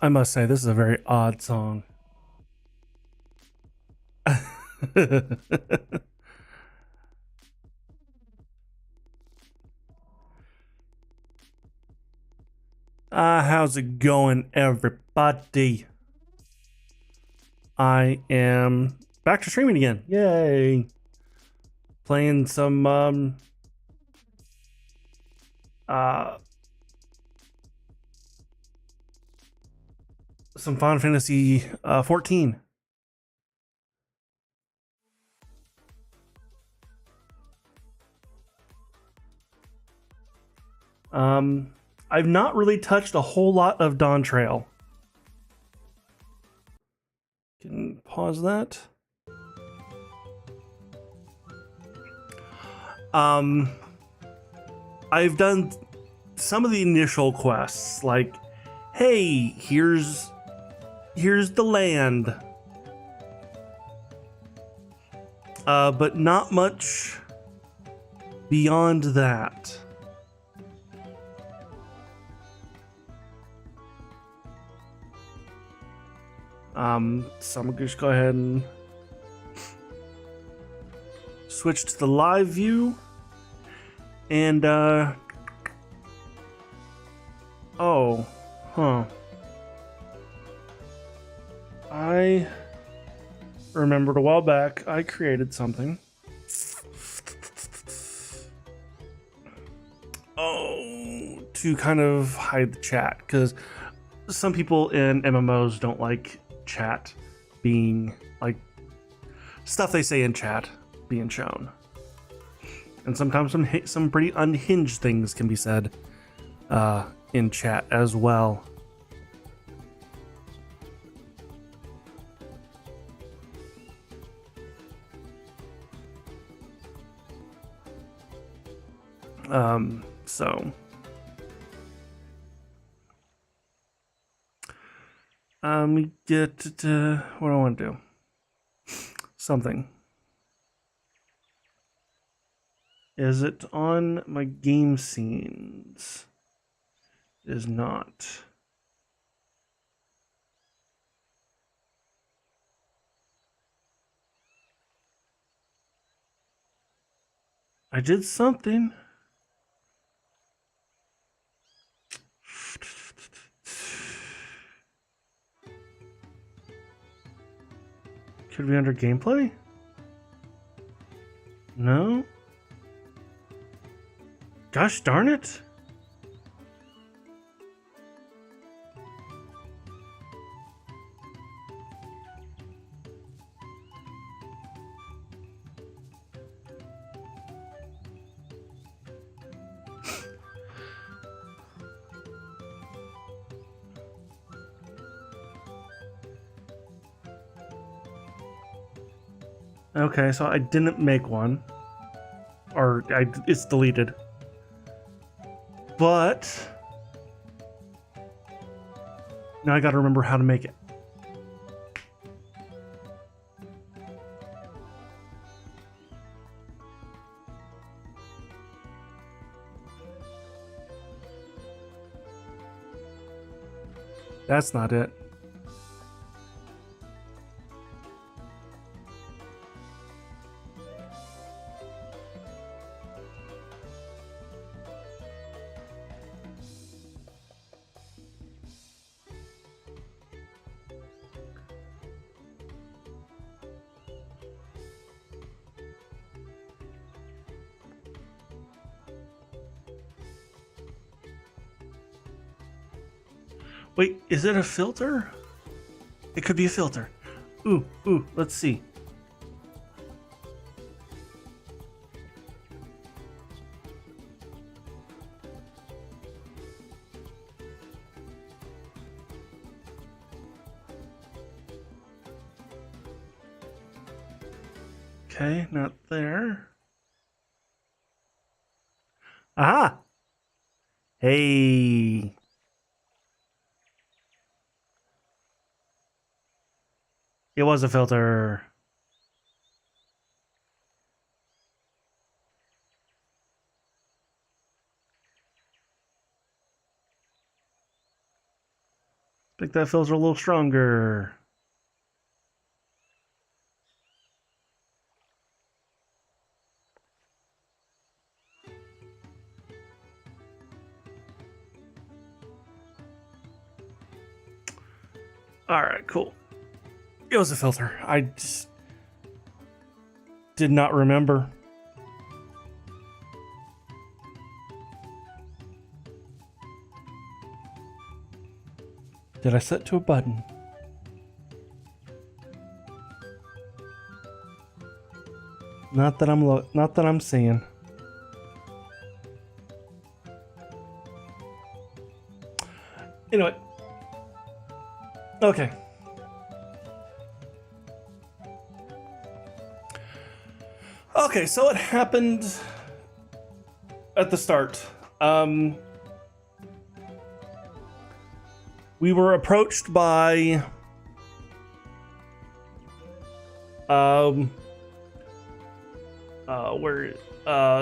I must say, this is a very odd song. How's it going, everybody? I am back to streaming again. Yay! Playing uh some Final Fantasy 14. I've not really touched a whole lot of Dawntrail. Can pause that. Um, I've done some of the initial quests, like, hey, here's the land. But not much beyond that. So I'm gonna just go ahead and switch to the live view. And, oh, huh. I remembered a while back I created something. Oh, to kind of hide the chat, because some people in MMOs don't like chat being, like, stuff they say in chat being shown. And sometimes some pretty unhinged things can be said in chat as well. So we get to what do I want to do? Something. Is it on my game scenes? It is not. I did something. Could be under gameplay? No? Gosh darn it. Okay, so I didn't make one. Or it's deleted. But now I gotta remember how to make it. That's not it. Wait, is it a filter? It could be a filter. Ooh, let's see. Okay, not there. Aha! Hey. It was a filter. Make that filter a little stronger. All right, cool. It was a filter. I just did not remember. Did I set to a button? Not that I'm seeing. Anyway. Okay. Okay, so it happened at the start. We were approached by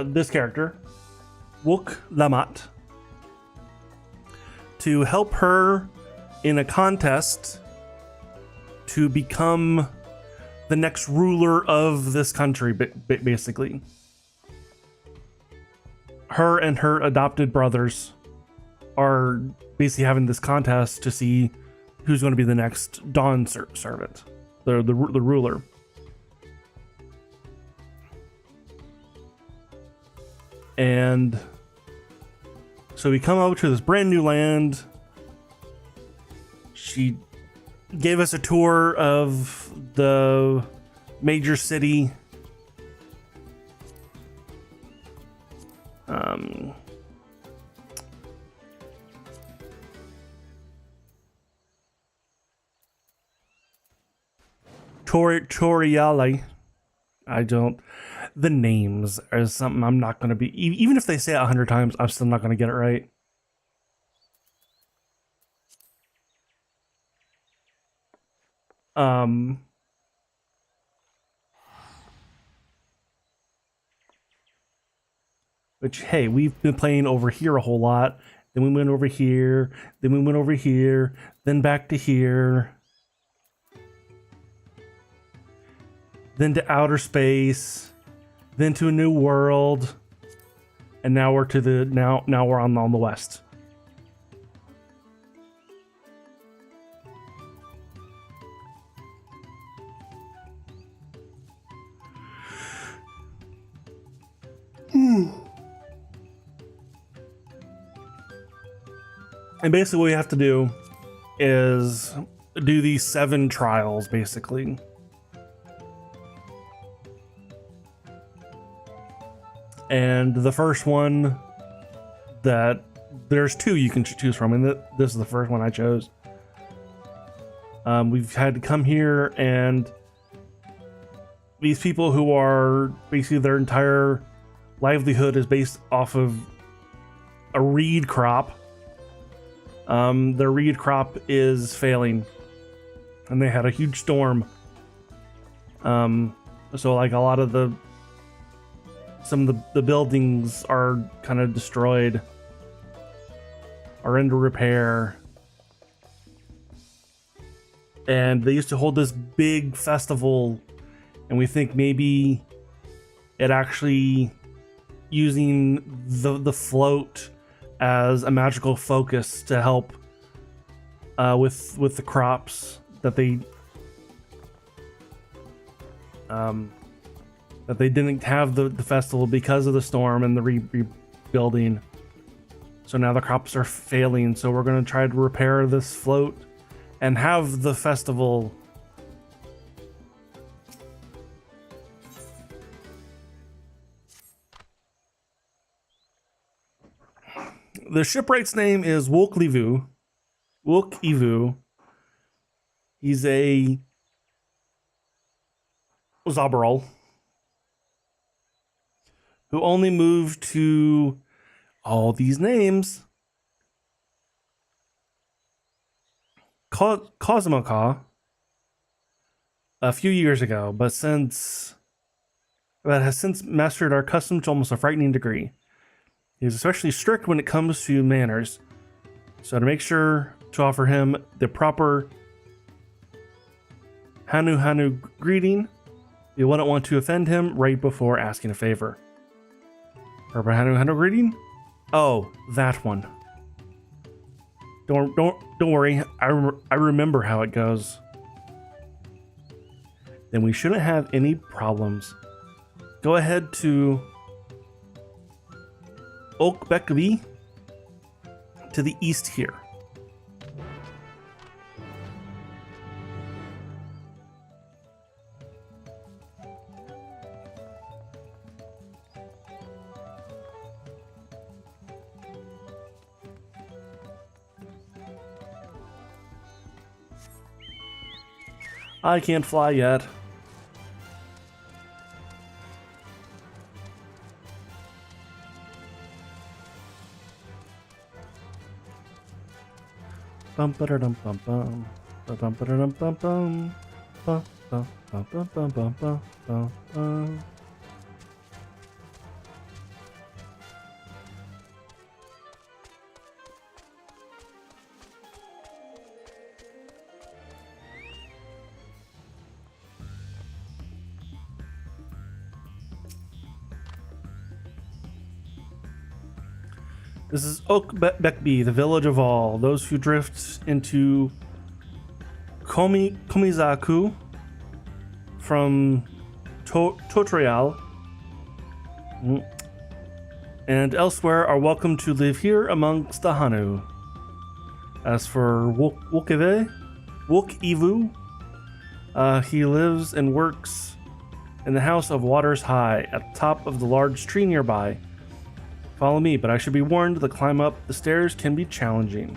this character, Wook Lamat, to help her in a contest to become the next ruler of this country, basically. Her and her adopted brothers are basically having this contest to see who's going to be the next Dawn servant, the ruler. And so we come over to this brand new land. She gave us a tour of the major city. Toriale. The names are something I'm not going to be, even if they say it 100 times, I'm still not going to get it right. Which, hey, we've been playing over here a whole lot. Then we went over here. Then we went over here. Then back to here. Then to outer space. Then to a new world. And now we're to the now we're on the west. And basically what we have to do is do these 7 trials, basically. And the first one that there's 2 you can choose from, and this is the first one I chose. We've had to come here, and these people who are basically their entire livelihood is based off of a reed crop. Their reed crop is failing, and they had a huge storm. So like a lot of some of the buildings are kind of destroyed, are into repair. And they used to hold this big festival, and we think maybe it actually using the float as a magical focus to help with the crops that they didn't have the festival because of the storm and the rebuilding. So now the crops are failing, so we're going to try to repair this float and have the festival. The shipwright's name is Wook Ivu. He's a Zabaral who only moved to all these names. Cosmoca a few years ago, but has since mastered our custom to almost a frightening degree. He's especially strict when it comes to manners. So to make sure to offer him the proper Hanu greeting. You wouldn't want to offend him right before asking a favor. Proper Hanu greeting? Oh, that one. Don't worry. I remember how it goes. Then we shouldn't have any problems. Go ahead to Oakbeckby to the east here. I can't fly yet. Bum ba dum bum bum bum ba dum bum bum bum bum bum bum bum bum bum. This is Oakbeckby, the village of all. Those who drift into Komizaku from Tural and elsewhere are welcome to live here amongst the Hanu. As for Wokivu, he lives and works in the House of Waters High at the top of the large tree nearby. Follow me, but I should be warned the climb up the stairs can be challenging.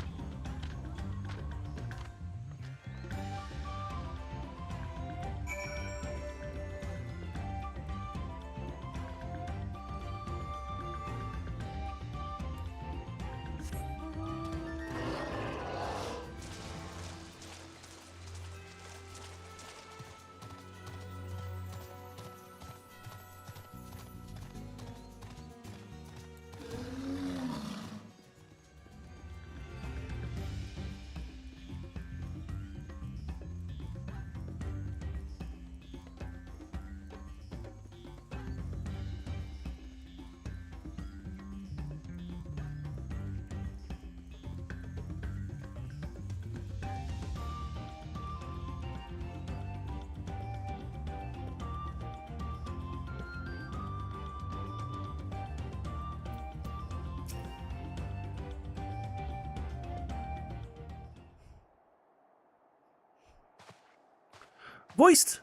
Voiced!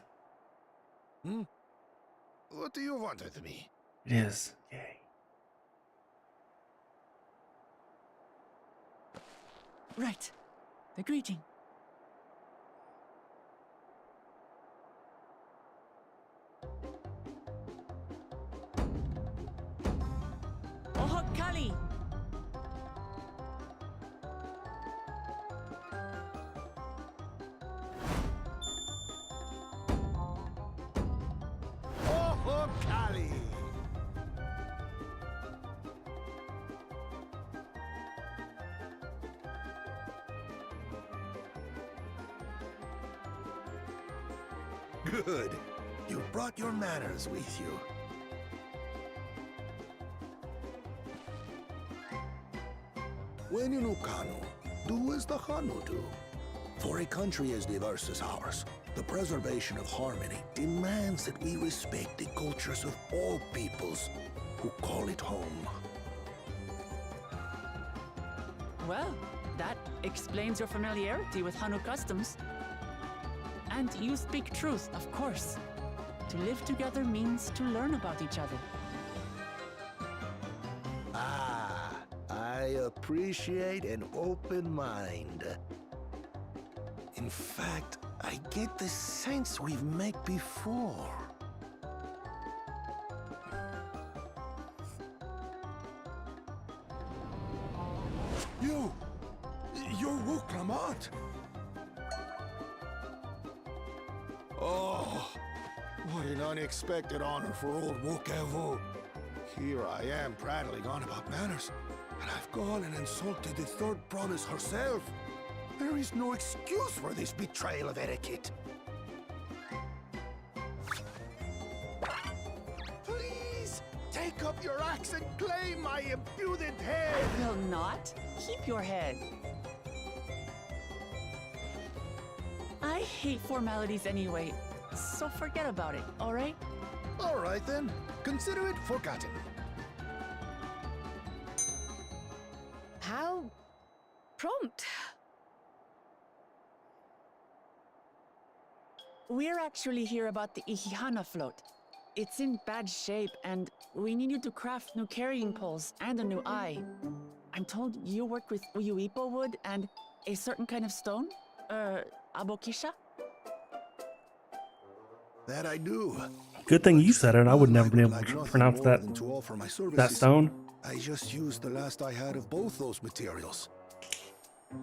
What do you want with me? It is. Yay. Right. The greeting. Oh, Kali! Oh, Kali! Good. You brought your manners with you. When you know Kanu, do as the Hanu do. For a country as diverse as ours, the preservation of harmony demands that we respect the cultures of all peoples who call it home. Well, that explains your familiarity with Hanu customs. And you speak truth, of course. To live together means to learn about each other. Ah, I appreciate an open mind. In fact, I get the sense we've met before. You're Wuklamot. Oh, what an unexpected honor for old Wokevu. Here I am prattling on about manners, and I've gone and insulted the third province herself. There is no excuse for this betrayal of etiquette. Please, take up your axe and claim my impudent head! I will not. Keep your head. I hate formalities anyway, so forget about it, all right? All right then, consider it forgotten. How prompt. We're actually here about the Ihihana float. It's in bad shape, and we need you to craft new carrying poles and a new eye. I'm told you work with Uyuipo wood and a certain kind of stone? Abokisha? That I do. Good thing you said it. I would never been able to pronounce that that stone. I just used the last I had of both those materials.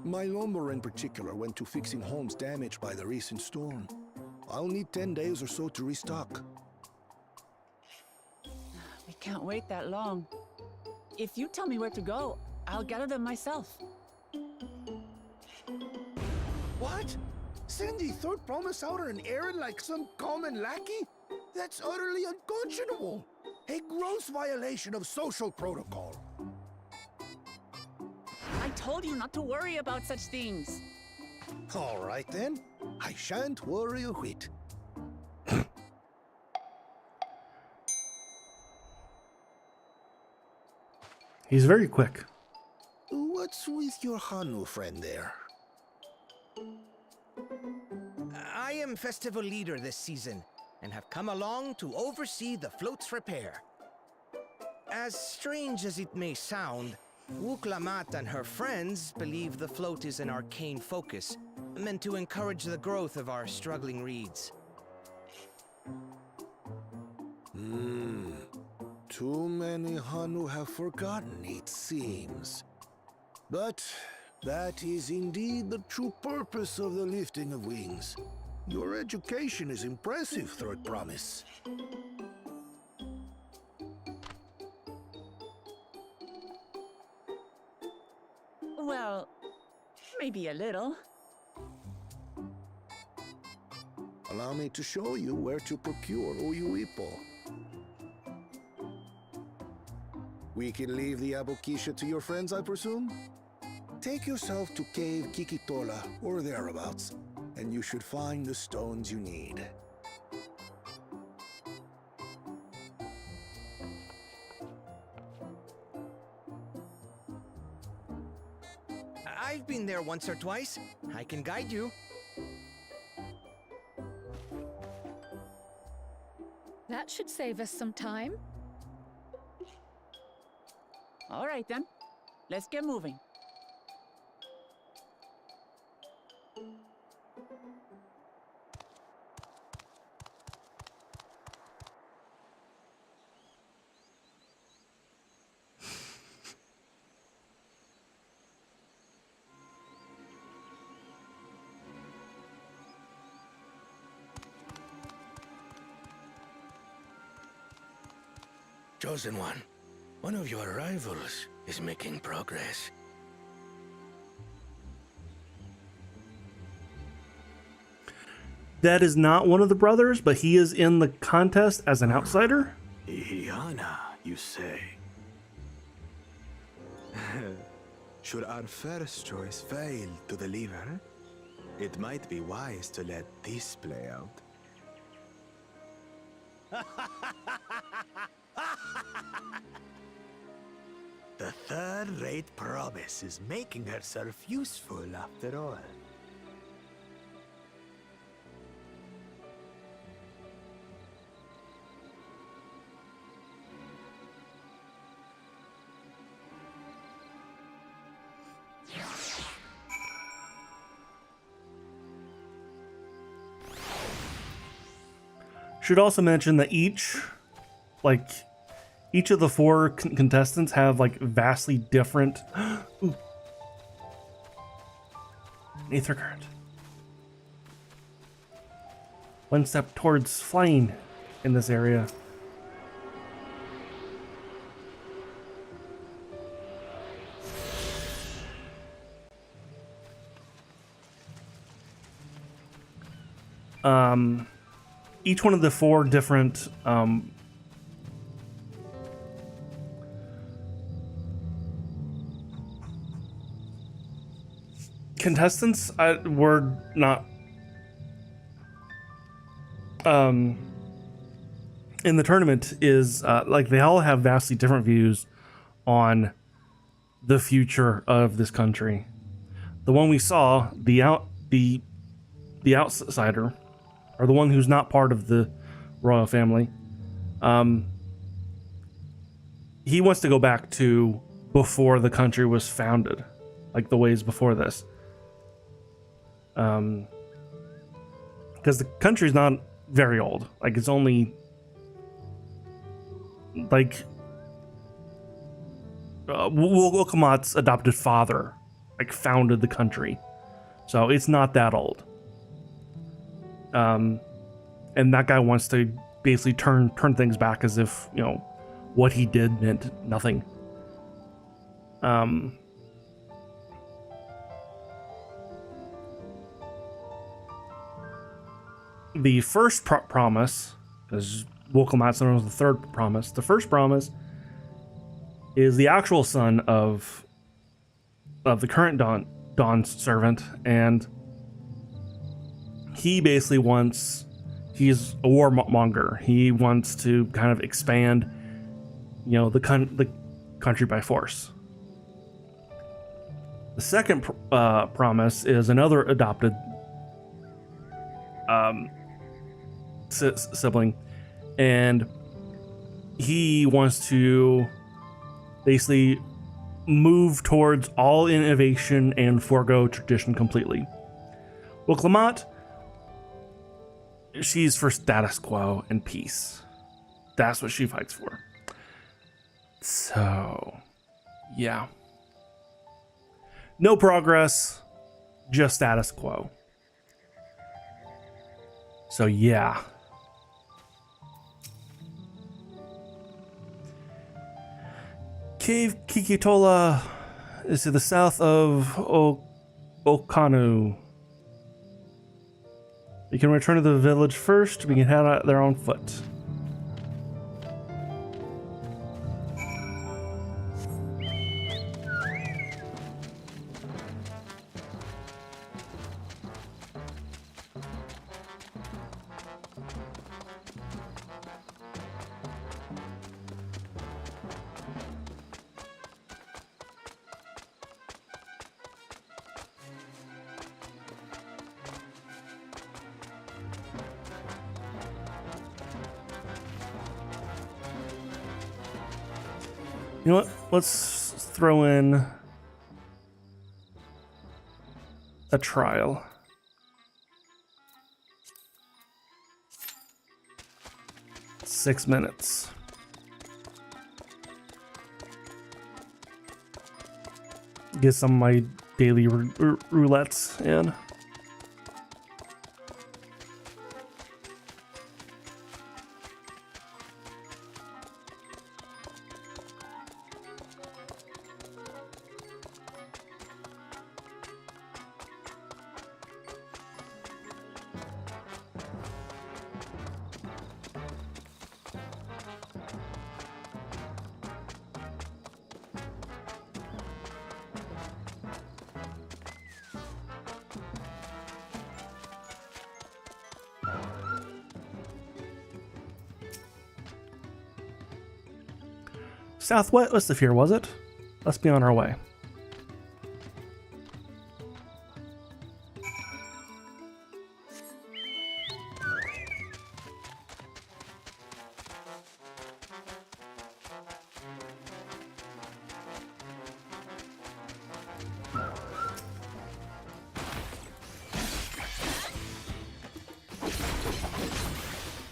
My lumber in particular went to fixing homes damaged by the recent storm. I'll need 10 days or so to restock. We can't wait that long. If you tell me where to go, I'll gather them myself. What? Send the third promise out on an errand like some common lackey? That's utterly unconscionable. A gross violation of social protocol. I told you not to worry about such things. All right then. I shan't worry a whit. He's very quick. What's with your Hanu friend there? I am festival leader this season, and have come along to oversee the float's repair. As strange as it may sound, Wuklamat and her friends believe the float is an arcane focus, meant to encourage the growth of our struggling reeds. Too many Hanu have forgotten, it seems. But that is indeed the true purpose of the lifting of wings. Your education is impressive, Third Promise. Well, maybe a little. Allow me to show you where to procure Uyuipo. We can leave the Abokisha to your friends, I presume? Take yourself to Cave Kikitola or thereabouts, and you should find the stones you need. I've been there once or twice. I can guide you. That should save us some time. All right then, let's get moving. Chosen one of your rivals is making progress. That is not one of the brothers, but he is in the contest as an outsider. Ihihana, you say? Should our first choice fail to deliver, it might be wise to let this play out. The third-rate promise is making herself useful after all. Should also mention that each of the four contestants have vastly different Aether current. One step towards flying in this area. each one of the 4 different contestants were not in the tournament is like they all have vastly different views on the future of this country. The one we saw, the outsider, or the one who's not part of the royal family, he wants to go back to before the country was founded, like the ways before this. Because the country's not very old. Like, it's only like Wilkamat's adopted father like founded the country, so it's not that old. And that guy wants to basically turn things back as if, you know, what he did meant nothing. The first promise, because Wilkamat's known as the third promise. The first promise is the actual son of the current Dawn's servant, and he basically he's a warmonger. He wants to kind of expand, you know, the country by force. The second promise is another adopted sibling, and he wants to basically move towards all innovation and forego tradition completely. Wilkamat, she's for status quo and peace. That's what she fights for. So, yeah. No progress, just status quo. So, yeah. Cave Kikitola is to the south of Okanu. We can return to the village first. We can head out there on foot. You know what? Let's throw in a trial. Six minutes. Get some of my daily roulettes in. Southwest of here, was it? Let's be on our way.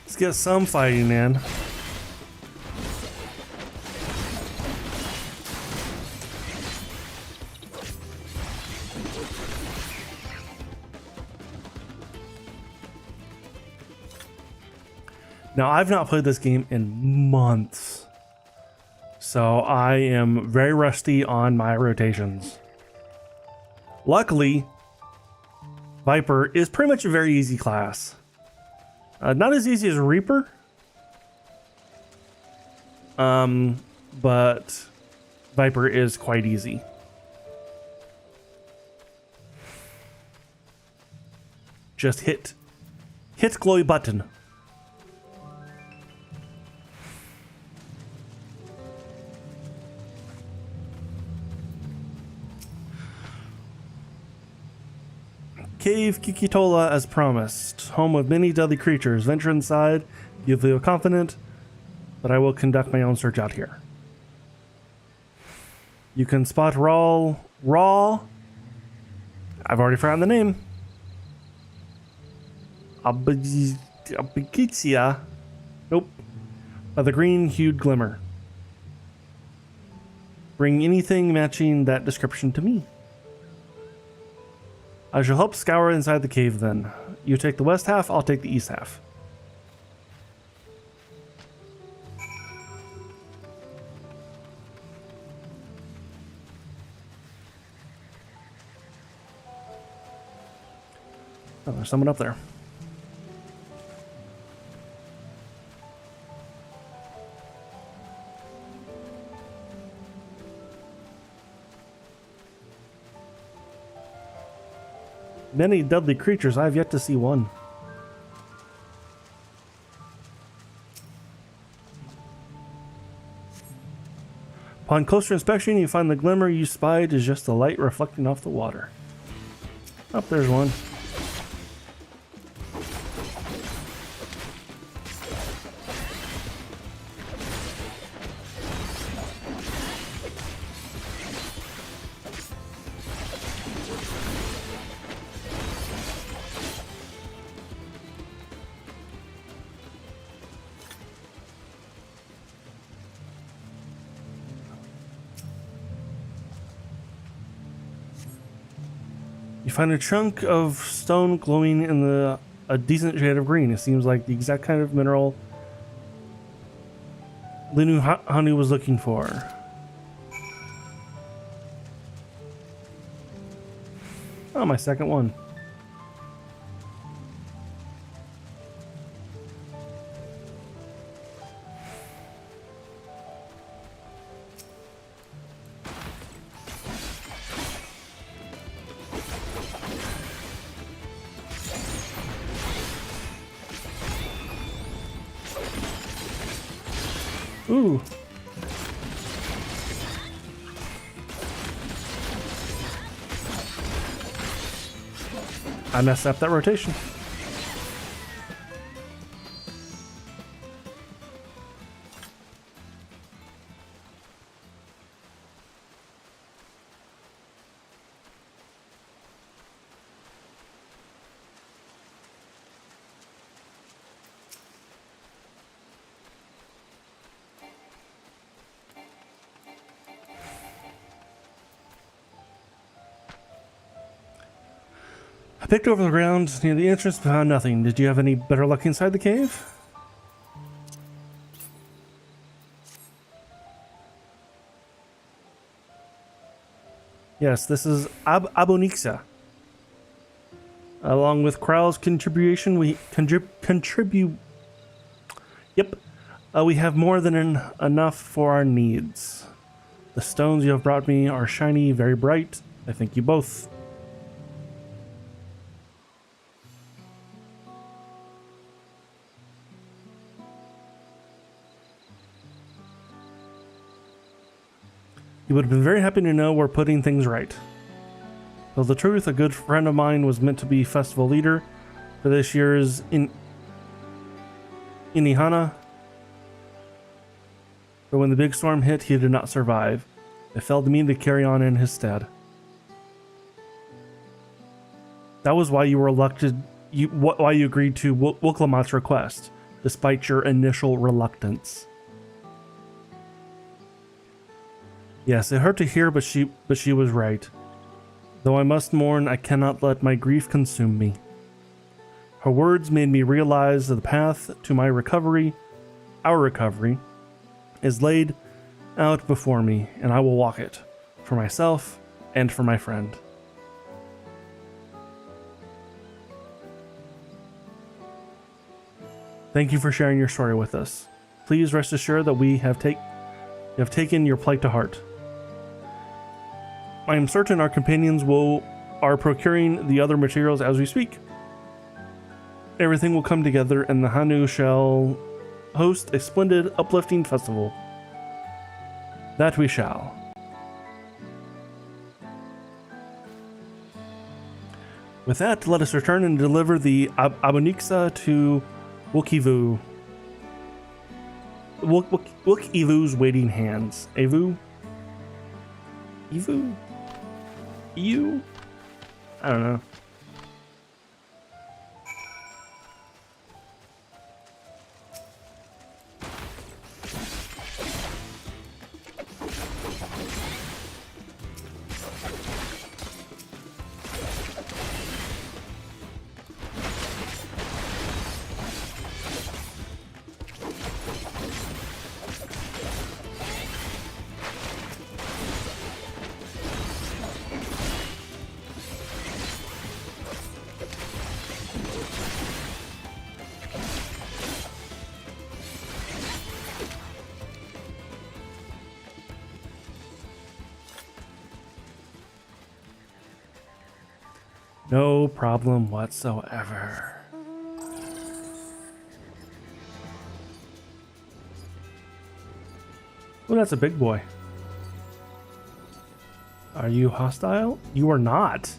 Let's get some fighting in. Now, I've not played this game in months, so I am very rusty on my rotations. Luckily, Viper is pretty much a very easy class. Not as easy as Reaper. But Viper is quite easy. Just hit glowy button. Cave Kikitola as promised. Home of many deadly creatures. Venture inside. You feel confident, but I will conduct my own search out here. You can spot Raw. I've already forgotten the name. Abigitsia. Nope. By the green-hued glimmer. Bring anything matching that description to me. I shall help scour inside the cave then. You take the west half, I'll take the east half. Oh, there's someone up there. Many deadly creatures, I have yet to see one. Upon closer inspection, you find the glimmer you spied is just the light reflecting off the water. Oh, there's one. You find a chunk of stone glowing in a decent shade of green. It seems like the exact kind of mineral Linu Hanu was looking for. Oh, my second one. Ooh. I messed up that rotation. I picked over the ground near the entrance but found nothing. Did you have any better luck inside the cave? Yes, this is Abonixa. Along with Kral's contribution, we contribute. Yep, we have more than enough for our needs. The stones you have brought me are shiny, very bright. I thank you both. You would have been very happy to know we're putting things right. Though the truth, a good friend of mine was meant to be festival leader for this year's Inihana. But when the big storm hit, he did not survive. It fell to me to carry on in his stead. That was why you were elected. Why you agreed to Wuklamat's request, despite your initial reluctance. Yes, it hurt to hear, but she was right. Though I must mourn, I cannot let my grief consume me. Her words made me realize that the path to my recovery, our recovery, is laid out before me, and I will walk it, for myself and for my friend. Thank you for sharing your story with us. Please rest assured that we have taken your plight to heart. I am certain our companions are procuring the other materials as we speak. Everything will come together and the Hanu shall host a splendid, uplifting festival. That we shall. With that, let us return and deliver the Abonixa to Wookievu. Wookievu's waiting hands. Evu? Evu? EU? I don't know. No problem whatsoever. Oh, that's a big boy. Are you hostile? You are not.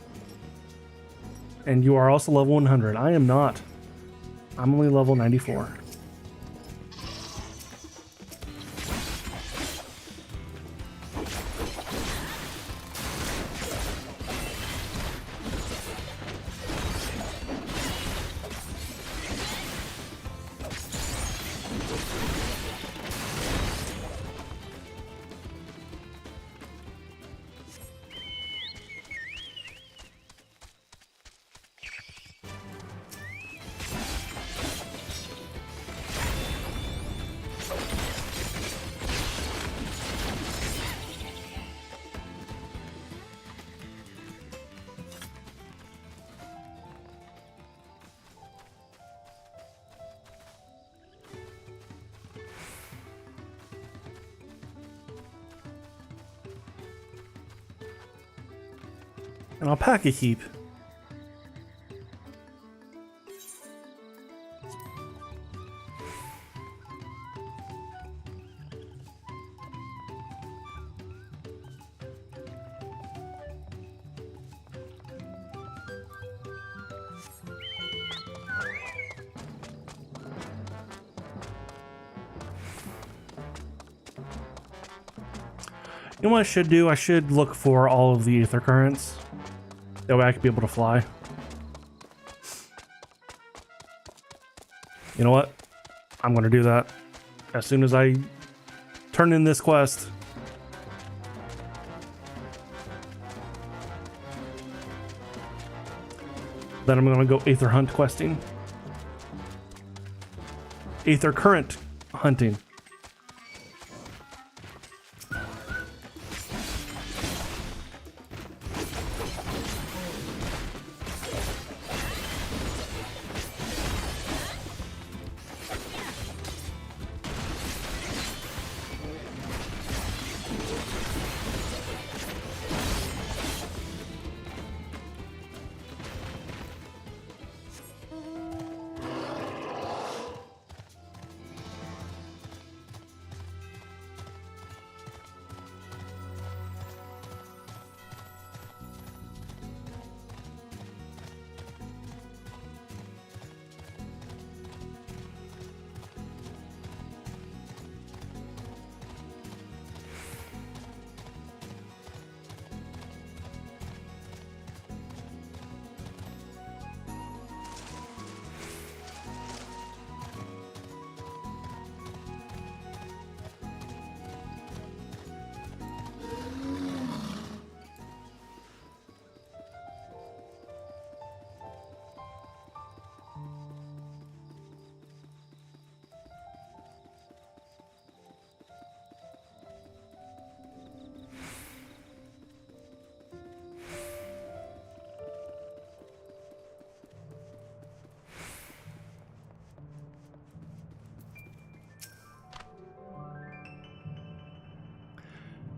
And you are also level 100. I am not. I'm only level 94. And I'll pack a heap. You know what I should do? I should look for all of the ether currents. That way I could be able to fly. You know what? I'm going to do that as soon as I turn in this quest. Then I'm going to go Aether Hunt questing. Aether Current hunting.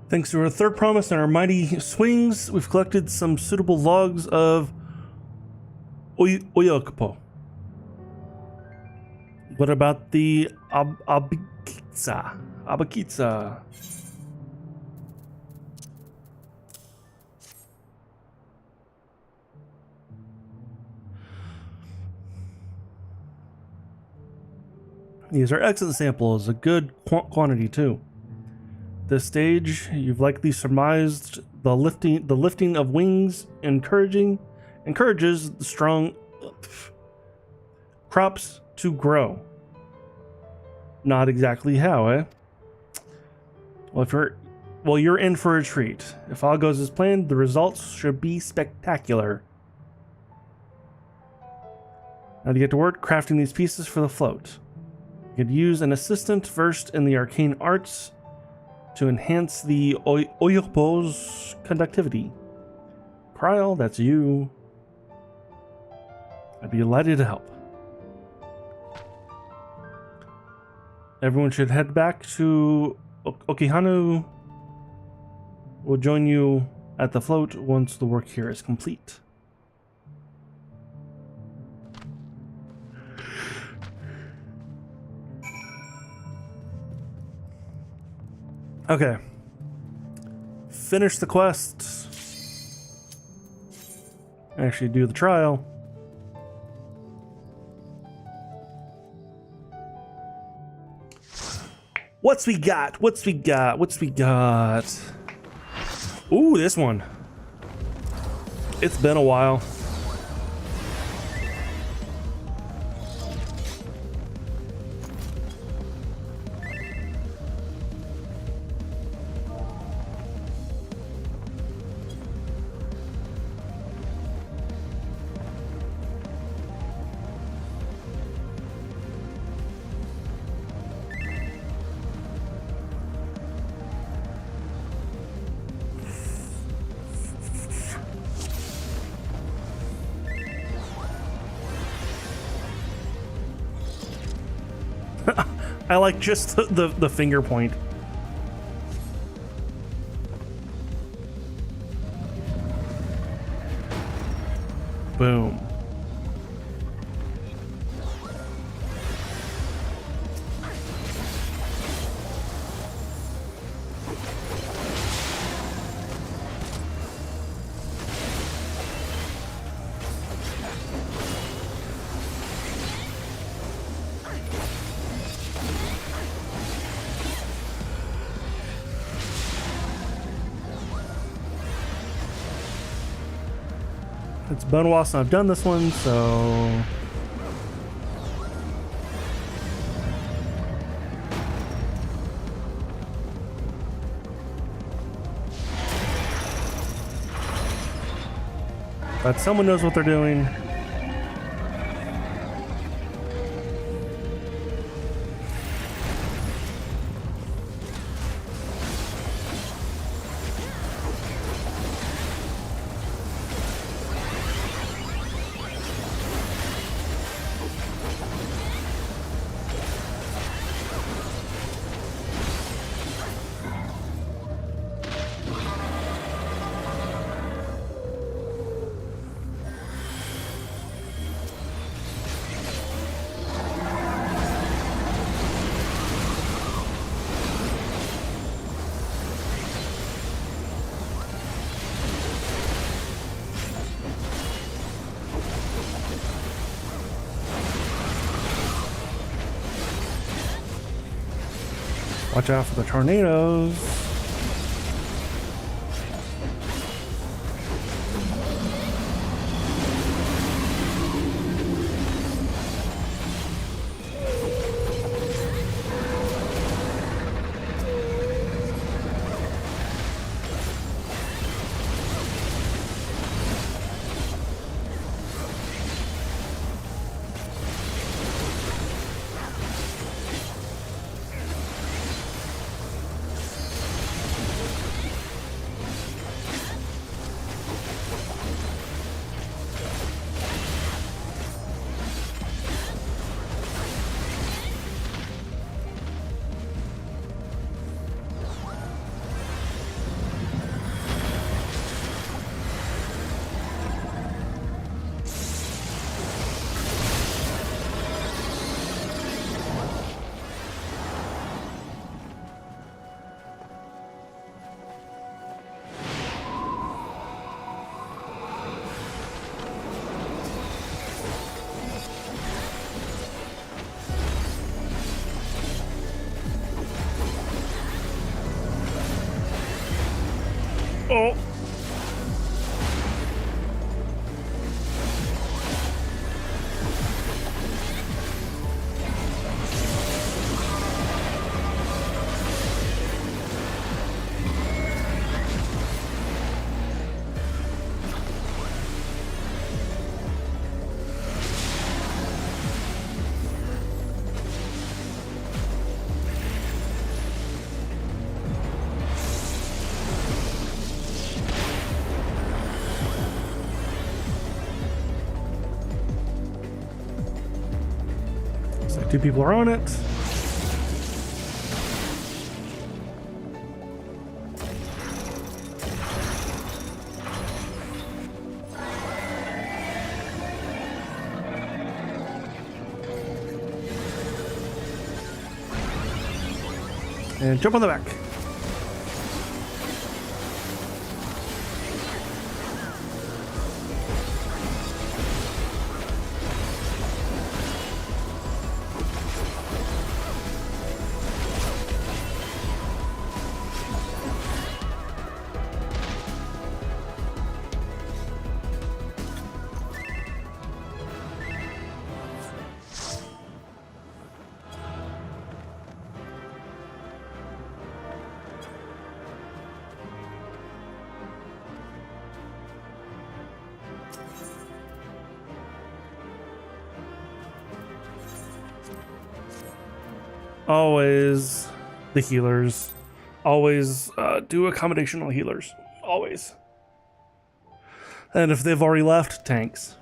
Thanks to our third promise and our mighty swings, we've collected some suitable logs of Oyokopo. What about the Abakitsa? Abakitsa. These are excellent samples, a good quantity too. This stage, you've likely surmised the lifting of wings encourages the strong crops to grow. Not exactly how, eh? Well, you're in for a treat. If all goes as planned, the results should be spectacular. Now to get to work crafting these pieces for the float. You could use an assistant versed in the arcane arts to enhance the Oyokopo's conductivity. Kryl, that's you. I'd be delighted to help. Everyone should head back to Okihanu. We'll join you at the float once the work here is complete. Okay. Finish the quest. Actually do the trial. What's we got? What's we got? What's we got? Ooh, this one. It's been a while. I like just the finger point. Boom. It's been a while since I've done this one, so... But someone knows what they're doing. Watch out for the tornadoes. Oh. So 2 people are on it. And jump on the back. Always the healers. Always do accommodation on the healers. Always. And if they've already left, tanks.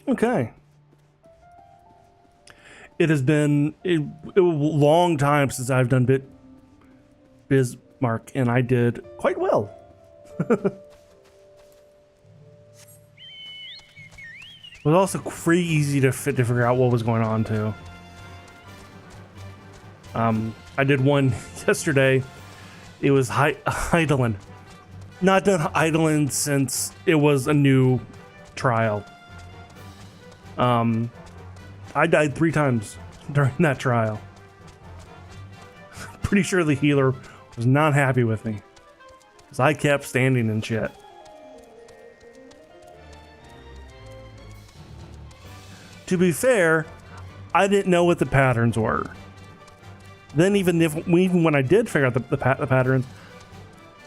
Okay. It has been a long time since I've done Bismarck, and I did quite well. It was also pretty easy to figure out what was going on too. I did one yesterday. It was idling. Not done idling since it was a new trial. I died 3 times during that trial. Pretty sure the healer was not happy with me, because I kept standing and shit. To be fair, I didn't know what the patterns were. Then even when I did figure out the patterns,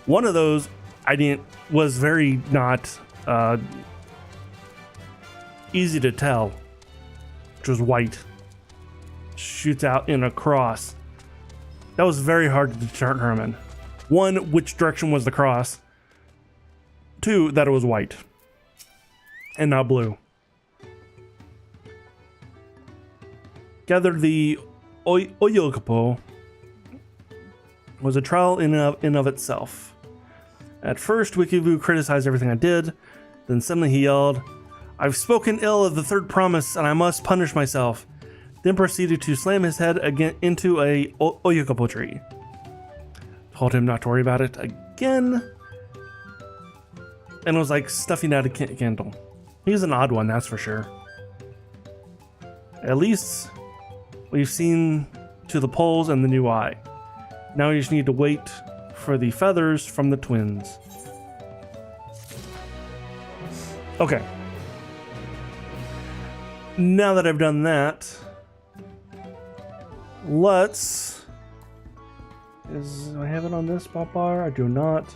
one of those was very not easy to tell, which was white. Shoots out in a cross. That was very hard to determine. 1, which direction was the cross. 2, that it was white and not blue. Gathered the Oyokapo was a trial in of itself. At first, Wikivu criticized everything I did. Then suddenly he yelled, "I've spoken ill of the 3rd promise, and I must punish myself." Then proceeded to slam his head again into a Oyokapo tree. Told him not to worry about it again. And it was like stuffing out a candle. He's an odd one, that's for sure. At least we've seen to the poles and the new eye. Now we just need to wait for the feathers from the twins. Okay. Now that I've done that, do I have it on this spot bar? I do not.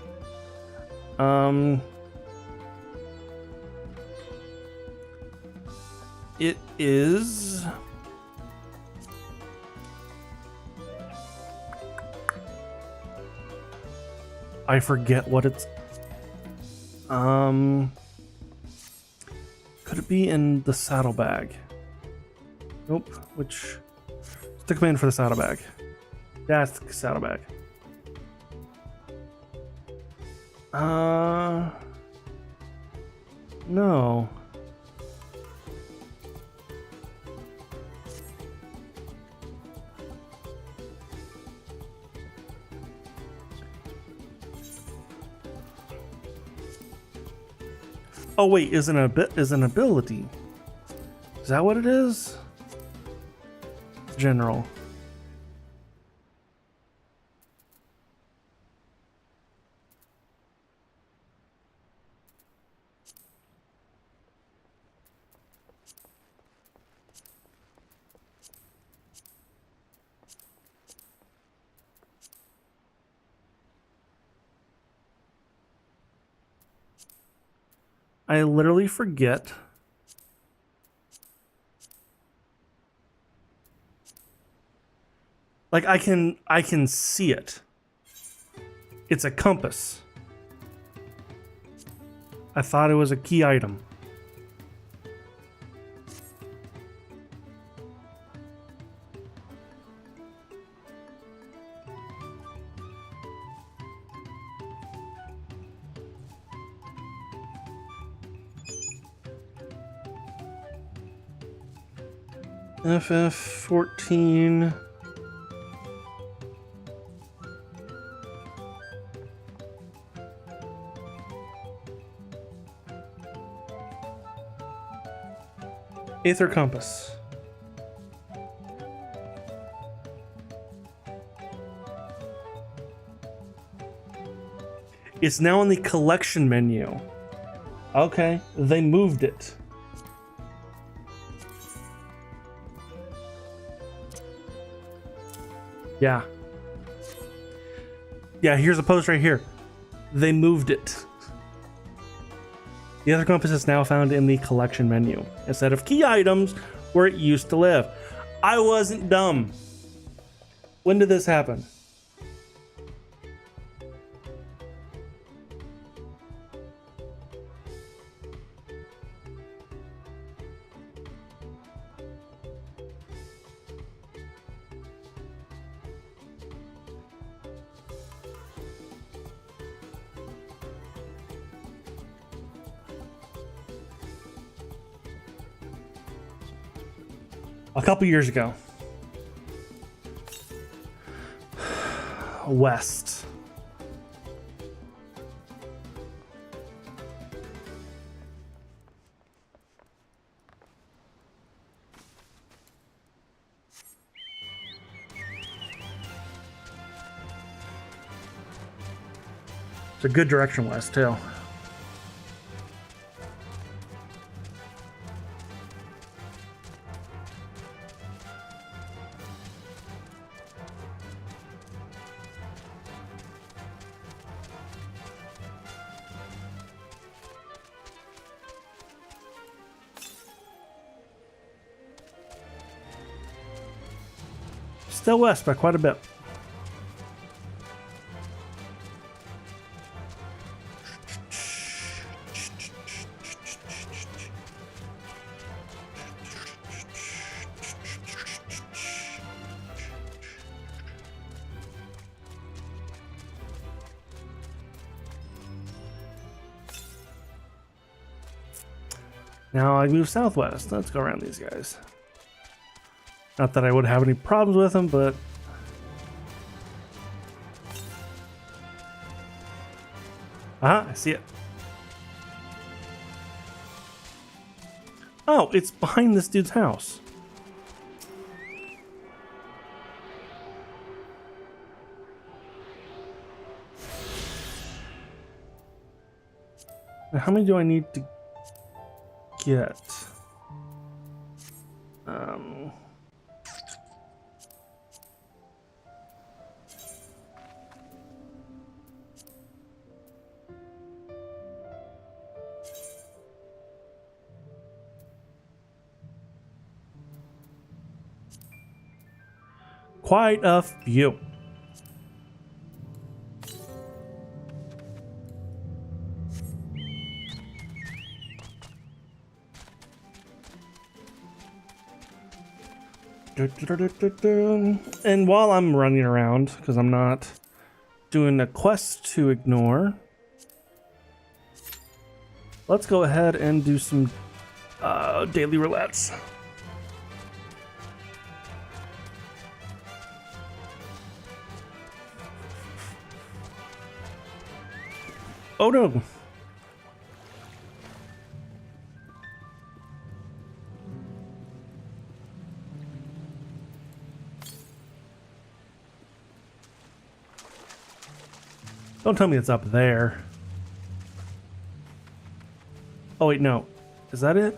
It is... I forget what it's... Could it be in the saddlebag? Nope. Which... Stick command for the saddlebag. That's the saddlebag. No. Oh wait, is an ability. Is that what it is? general. I literally forget. Like I can see it. It's a compass. I thought it was a key item. FF14. Aether compass. It's now in the collection menu. Okay, they moved it. Yeah. Yeah, here's a post right here. They moved it. The other compass is now found in the collection menu instead of key items where it used to live. I wasn't dumb. When did this happen? A couple years ago. West. It's a good direction west too. Still west by quite a bit. Now I move southwest. Let's go around these guys. Not that I would have any problems with them, but I see it. Oh, it's behind this dude's house. Now, how many do I need to get? Quite a few. And while I'm running around, because I'm not doing a quest to ignore, let's go ahead and do some daily roulettes. Oh no! Don't tell me it's up there. Oh wait, no. Is that it?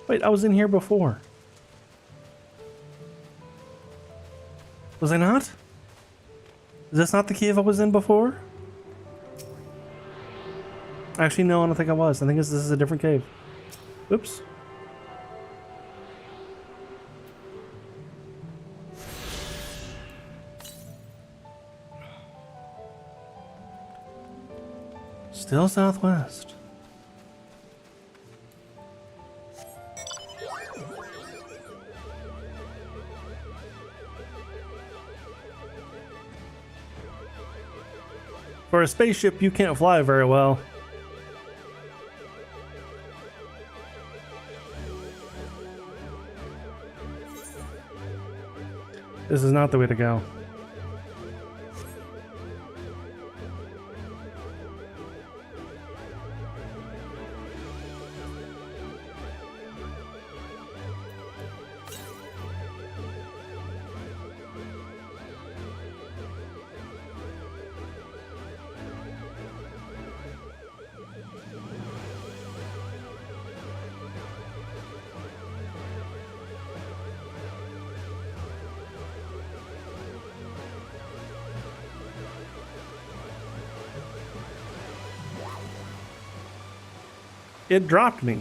Wait, I was in here before. Was I not? Is this not the cave I was in before? Actually, no, I don't think I was. I think this is a different cave. Oops. Still southwest. For a spaceship, you can't fly very well. This is not the way to go. It dropped me.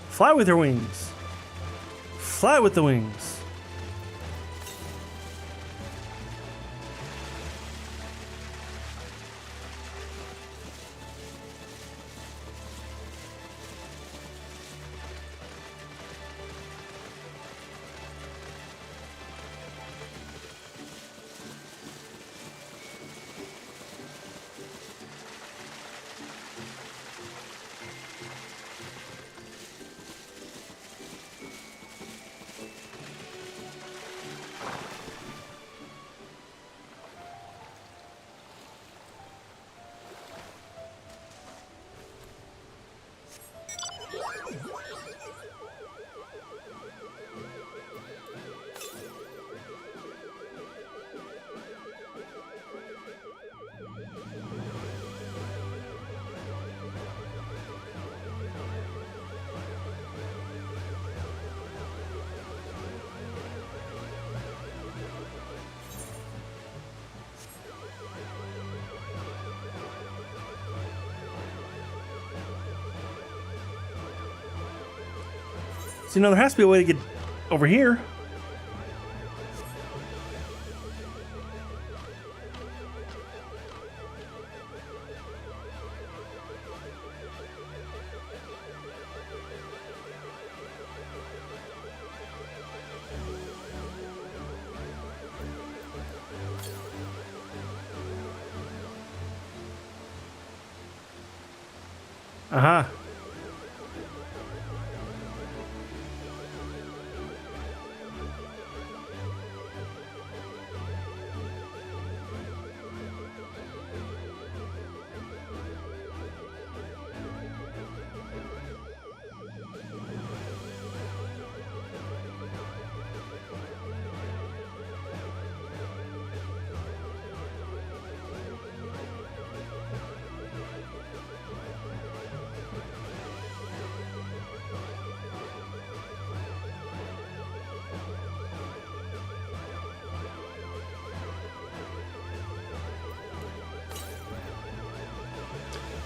Fly with your wings. Fly with the wings. So, you know, there has to be a way to get over here. Aha.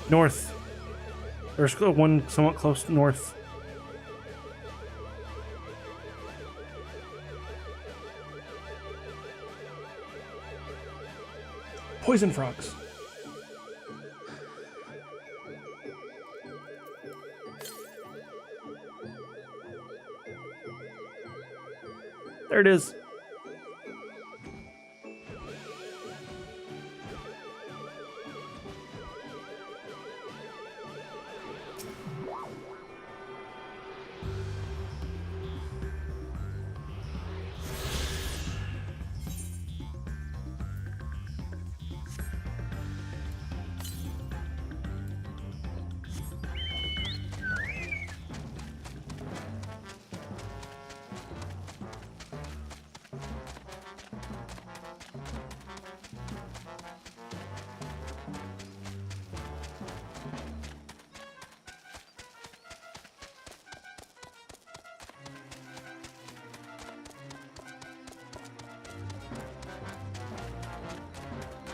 North. There's one somewhat close north. Poison frogs. There it is.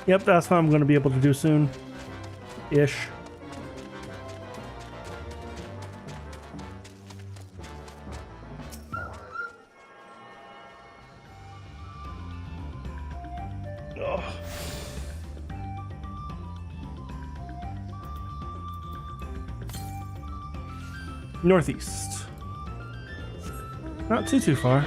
Yep, that's what I'm going to be able to do soon. Ish. Ugh. Northeast. Not too far.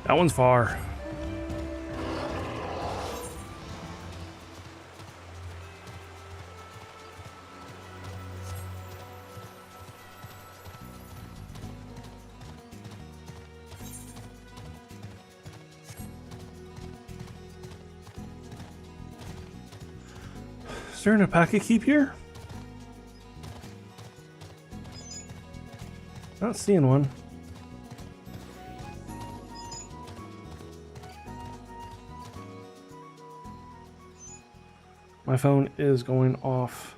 That one's far. Is there an alpaca keep here? Not seeing one. My phone is going off.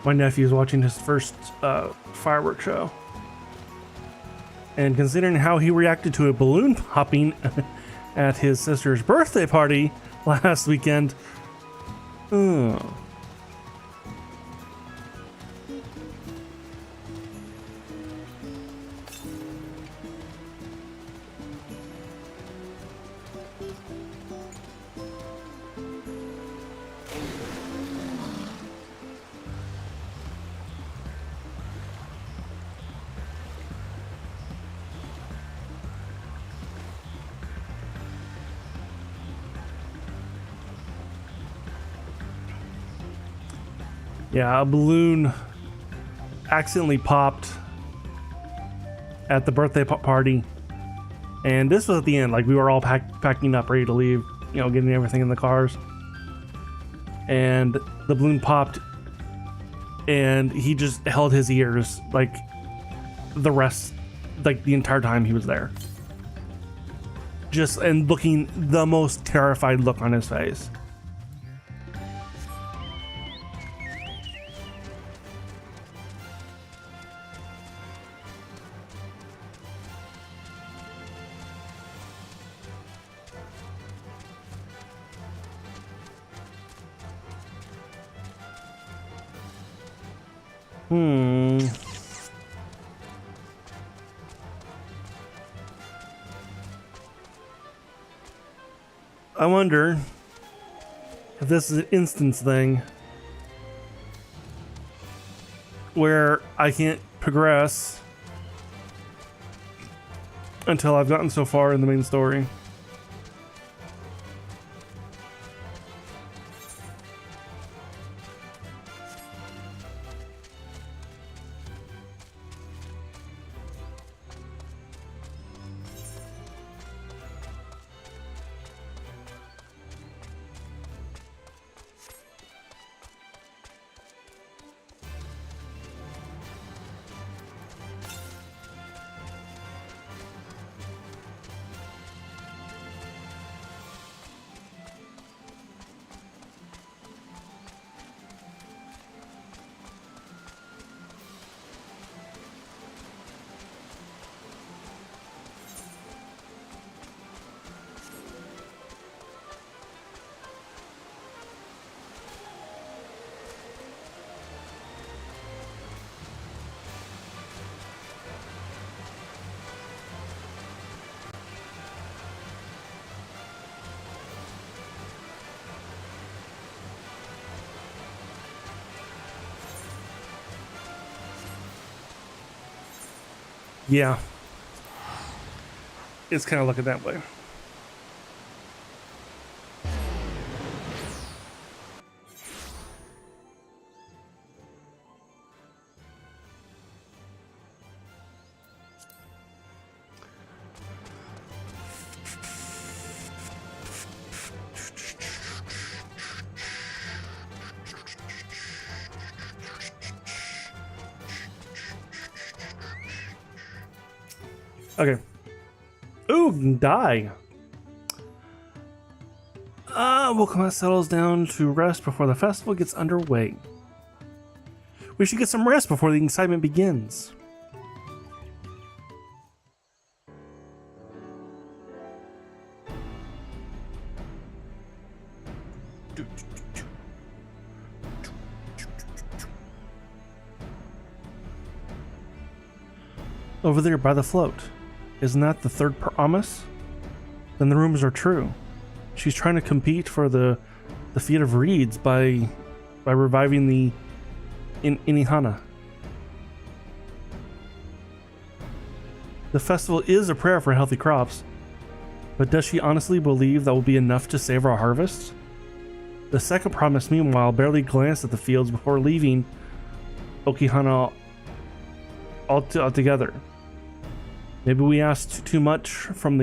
My nephew's watching his first fireworks show. And considering how he reacted to a balloon popping at his sister's birthday party last weekend, yeah, a balloon accidentally popped at the birthday party, and this was at the end. Like, we were all packing up, ready to leave, you know, getting everything in the cars, and the balloon popped, and he just held his ears like the entire time he was there, just and looking the most terrified look on his face. I wonder if this is an instance thing where I can't progress until I've gotten so far in the main story. Yeah. It's kind of looking that way. Okay. Ooh, die. Wilcombe settles down to rest before the festival gets underway. We should get some rest before the excitement begins. Over there by the float. Isn't that the third promise? Then the rumors are true. She's trying to compete for the feat of reeds by reviving the Inihana. The festival is a prayer for healthy crops, but does she honestly believe that will be enough to save our harvest? The second promise, meanwhile, barely glanced at the fields before leaving Okihana altogether. Maybe we asked too much from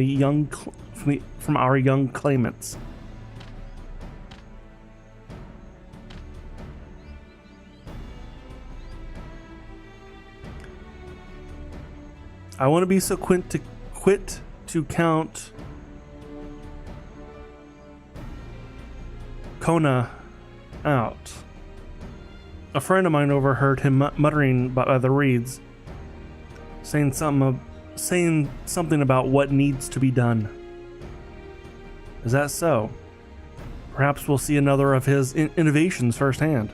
our young claimants. I want to be so quit to count Kona out. A friend of mine overheard him muttering by the reeds, saying something about what needs to be done. Is that so? Perhaps we'll see another of his innovations firsthand.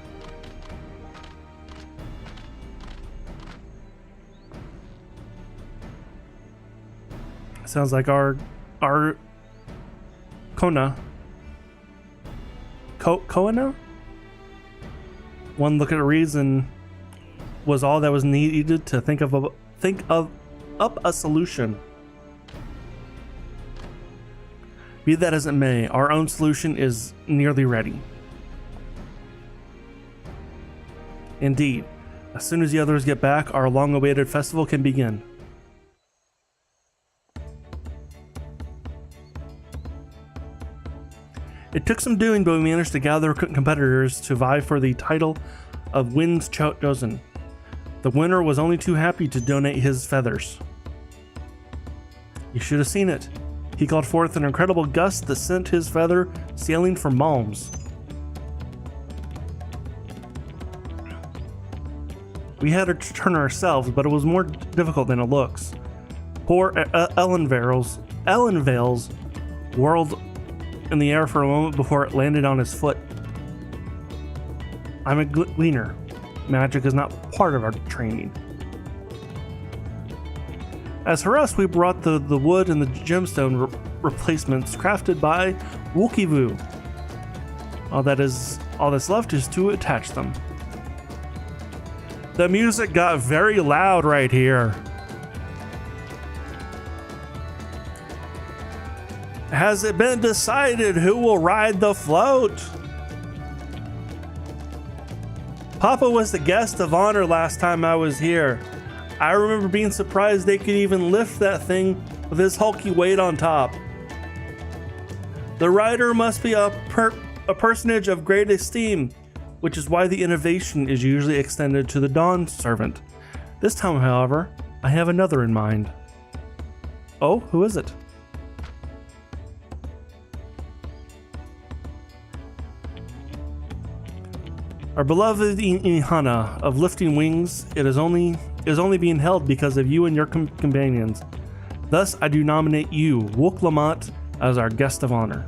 Sounds like our Kona. Koana? One look at a reason was all that was needed to think of up a solution. Be that as it may, our own solution is nearly ready. Indeed, as soon as the others get back, our long-awaited festival can begin. It took some doing, but we managed to gather competitors to vie for the title of Wind's Chosen. The winner was only too happy to donate his feathers. You should have seen it. He called forth an incredible gust that sent his feather sailing for Malms. We had to turn ourselves, but it was more difficult than it looks. Poor Ellenvale's whirled in the air for a moment before it landed on his foot. I'm a gleaner. Magic is not part of our training. As for us, we brought the wood and the gemstone replacements crafted by Wookiee. All that's left is to attach them. The music got very loud right here. Has it been decided who will ride the float? Papa was the guest of honor last time I was here. I remember being surprised they could even lift that thing with his hulky weight on top. The rider must be a personage of great esteem, which is why the innovation is usually extended to the Dawn servant. This time, however, I have another in mind. Oh, who is it? Our beloved Inihana of lifting wings, it is only being held because of you and your companions. Thus, I do nominate you, Wook Lamont, as our guest of honor.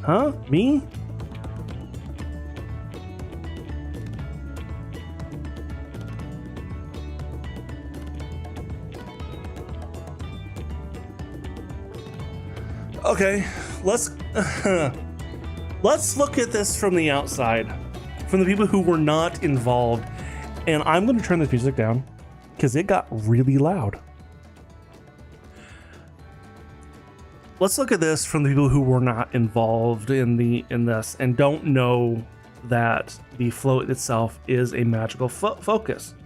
Huh? Me? Okay, let's look at this from the outside, from the people who were not involved. And I'm going to turn this music down because it got really loud. Let's look at this from the people who were not involved in this and don't know that the float itself is a magical focus.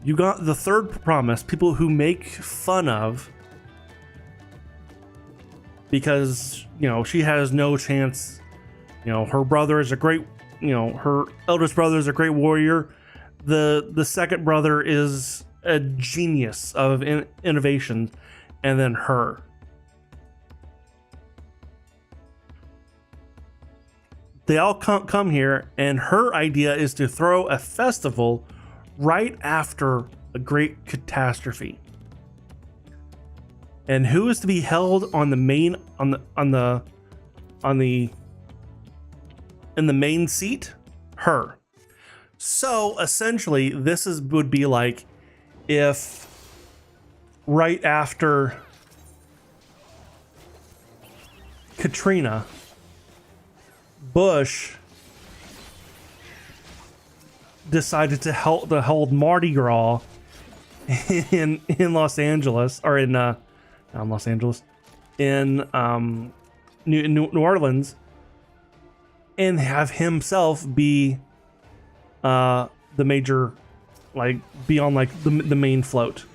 You got the third promise, people who make fun of, because, you know, she has no chance. You know, her brother is a great, you know, her eldest brother is a great warrior. The second brother is a genius of innovation, and then her. They all come here, and her idea is to throw a festival right after a great catastrophe. And who is to be held on the main in the main seat? Her. So essentially, this would be like if right after Katrina, Bush decided to hold Mardi Gras in Los Angeles, or in not Los Angeles, in New Orleans, and have himself be the major, like, be on like the main float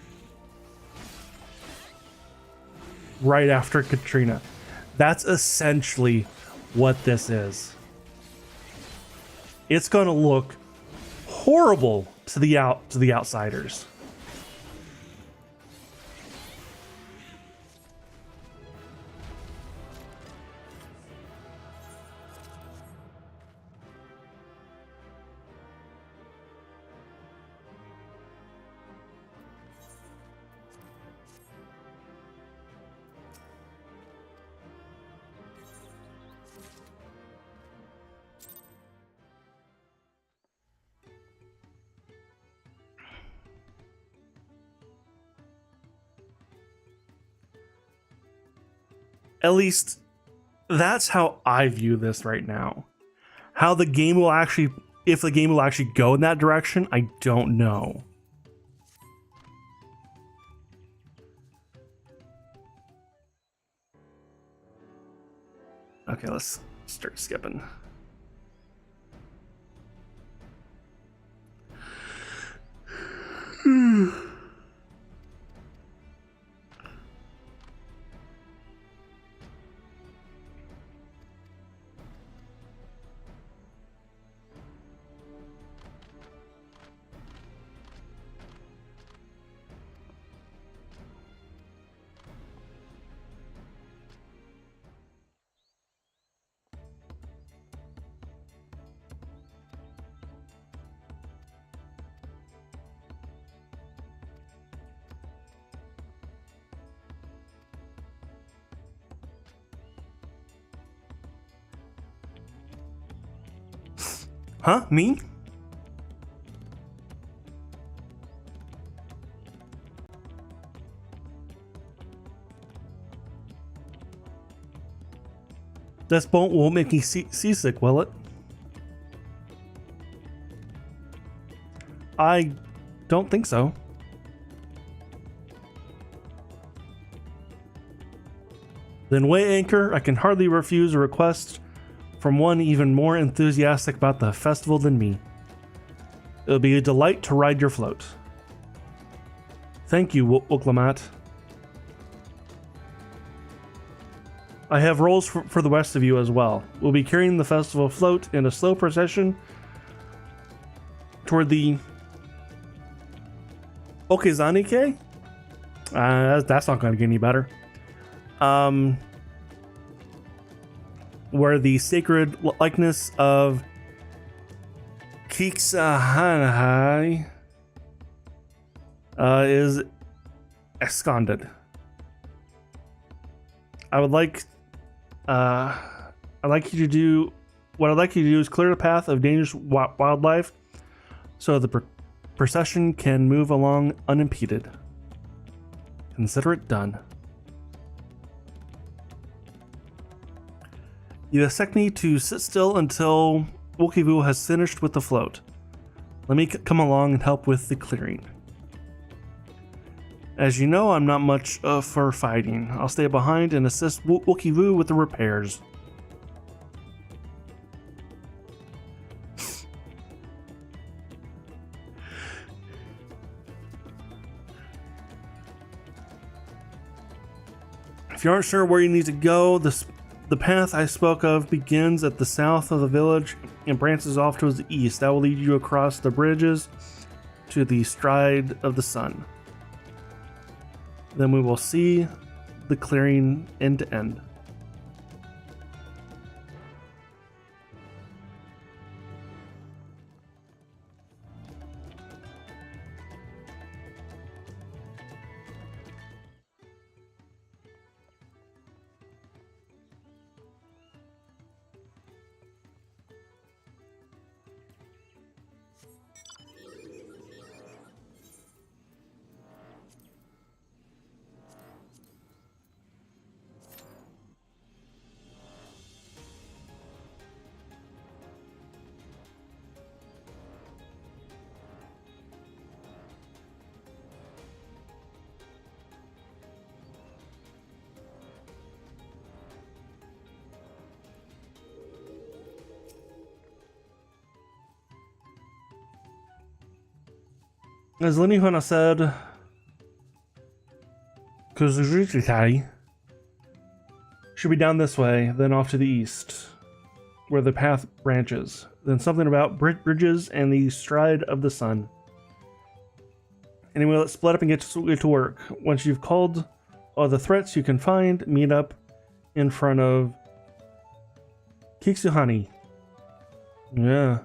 right after Katrina. That's essentially what this is. It's gonna look horrible to the outsiders. At least that's how I view this right now. How the game will actually, if the game will actually go in that direction, I don't know. Okay, let's start skipping. Huh? Me? This boat won't make me seasick, will it? I don't think so. Then weigh anchor. I can hardly refuse a request from one even more enthusiastic about the festival than me. It'll be a delight to ride your float. Thank you, Wuklamat. I have roles for the rest of you as well. We'll be carrying the festival float in a slow procession toward the Okizanike? That's not going to get any better. Where the sacred likeness of Kiksahanahai is esconded. I'd like you to do is clear the path of dangerous wildlife so the procession can move along unimpeded. Consider it done. You expect me to sit still until Wokivu has finished with the float. Let me come along and help with the clearing. As you know, I'm not much for fighting. I'll stay behind and assist Wookie Woo with the repairs. If you aren't sure where you need to go, the path I spoke of begins at the south of the village and branches off towards the east. That will lead you across the bridges to the Stride of the Sun. Then we will see the clearing end to end. As Lenny Huna said, Kuzujikai should be down this way, then off to the east, where the path branches. Then something about bridges and the Stride of the Sun. Anyway, let's split up and get to work. Once you've called all the threats you can find, meet up in front of Kiksuhani. Yeah.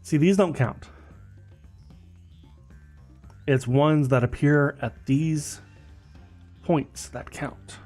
See, these don't count. It's ones that appear at these points that count.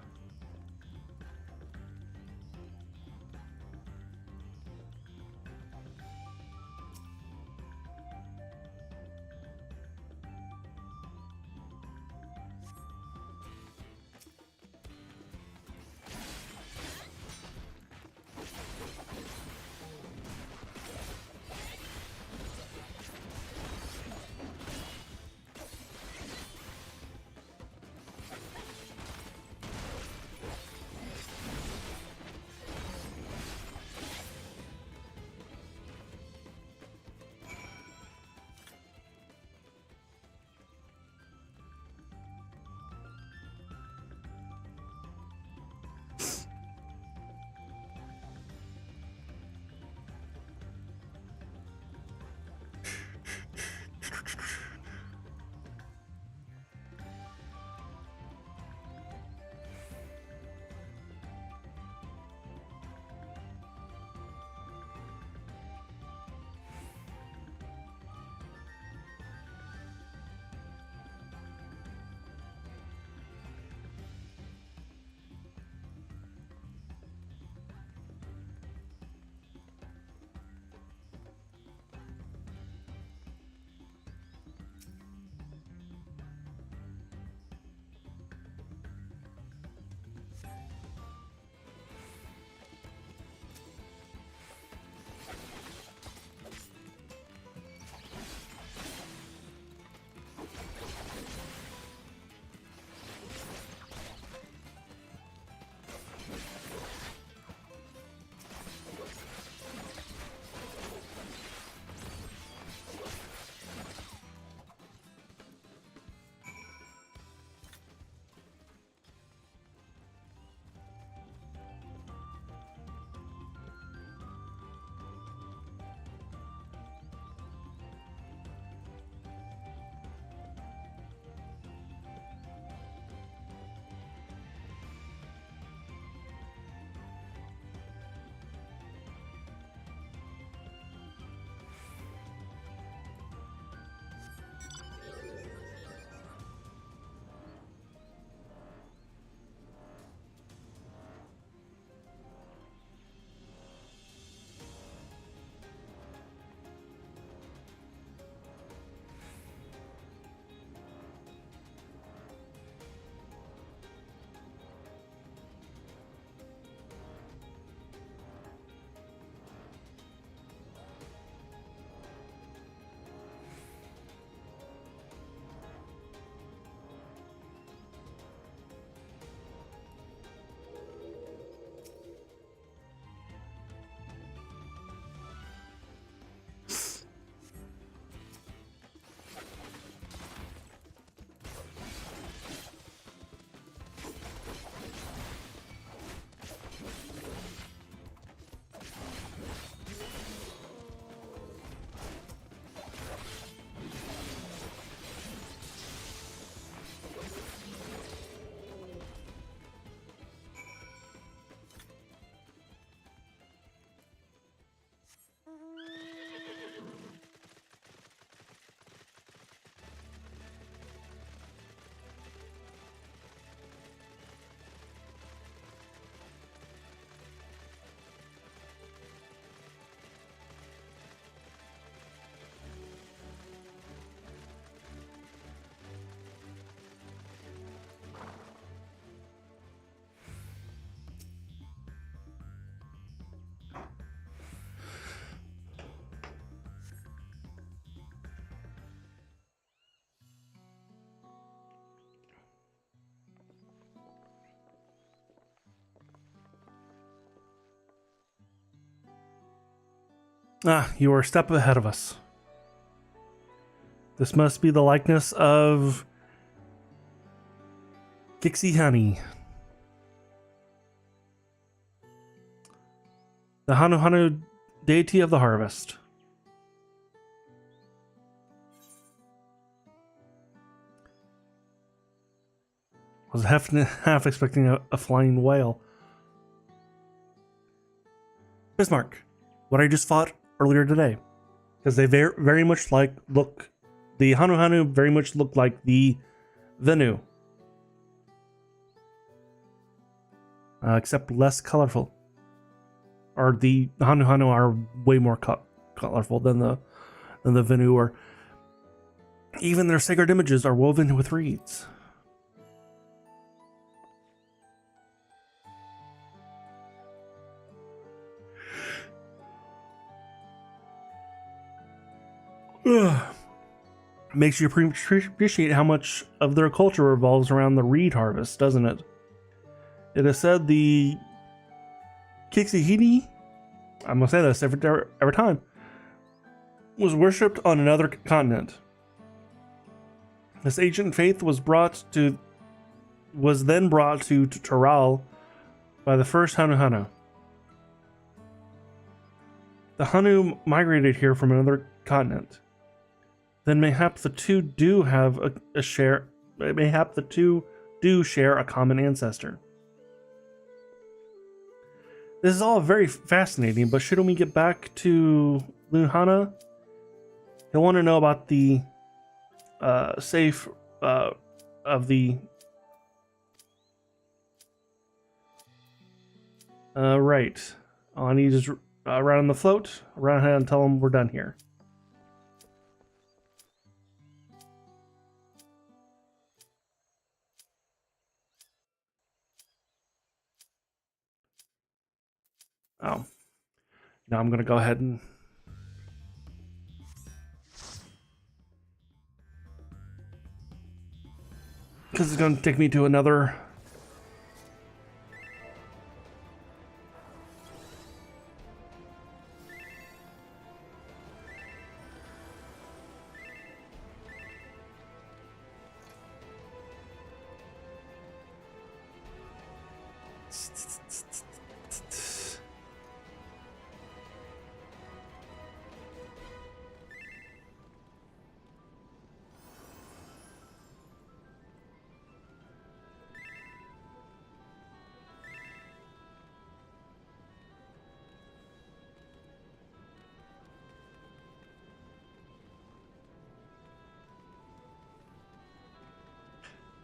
Ah, you are a step ahead of us. This must be the likeness of Gixie Honey. The Hanu Hanu deity of the harvest. Was half expecting a flying whale. Bismarck, what I just fought earlier today, because they very much look. The Hanu Hanu very much look like the Venu, except less colorful. Or the Hanu Hanu are way more colorful than the Venu, or even their sacred images are woven with reeds. Makes you appreciate how much of their culture revolves around the reed harvest, doesn't it? It is said the Kixihini, I'm gonna say this every time, was worshipped on another continent. This ancient faith was then brought to Tural by the first Hanu Hanu. The Hanu migrated here from another continent. Then mayhap the two do have a share. Mayhap the two do share a common ancestor. This is all very fascinating, but shouldn't we get back to Lunhana? He'll want to know about the safe of the. Right. All I need is right on the float, around ahead and tell him we're done here. Oh. Now I'm going to go ahead and... because it's going to take me to another...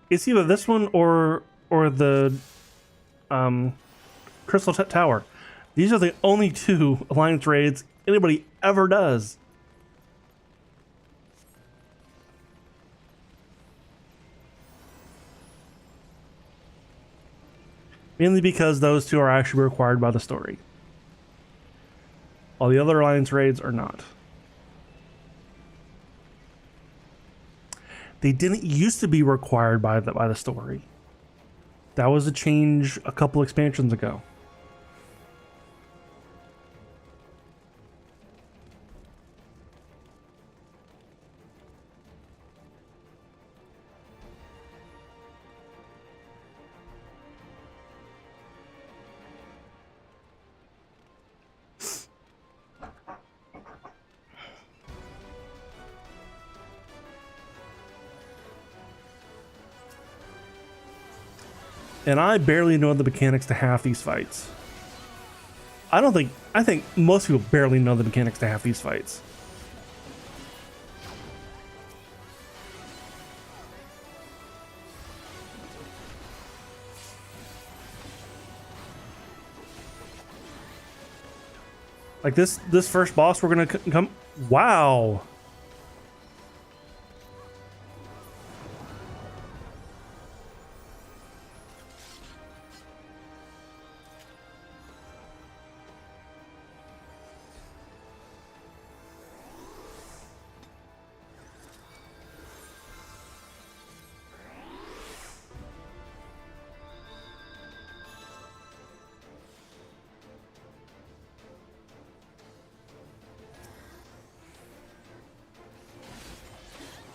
It's either this one or the Crystal Tower. These are the only two alliance raids anybody ever does. Mainly because those two are actually required by the story. All the other alliance raids are not. They didn't used to be required by the story. That was a change a couple expansions ago. And I barely know the mechanics to half these fights. I think most people barely know the mechanics to half these fights. Like this first boss we're gonna come. Wow.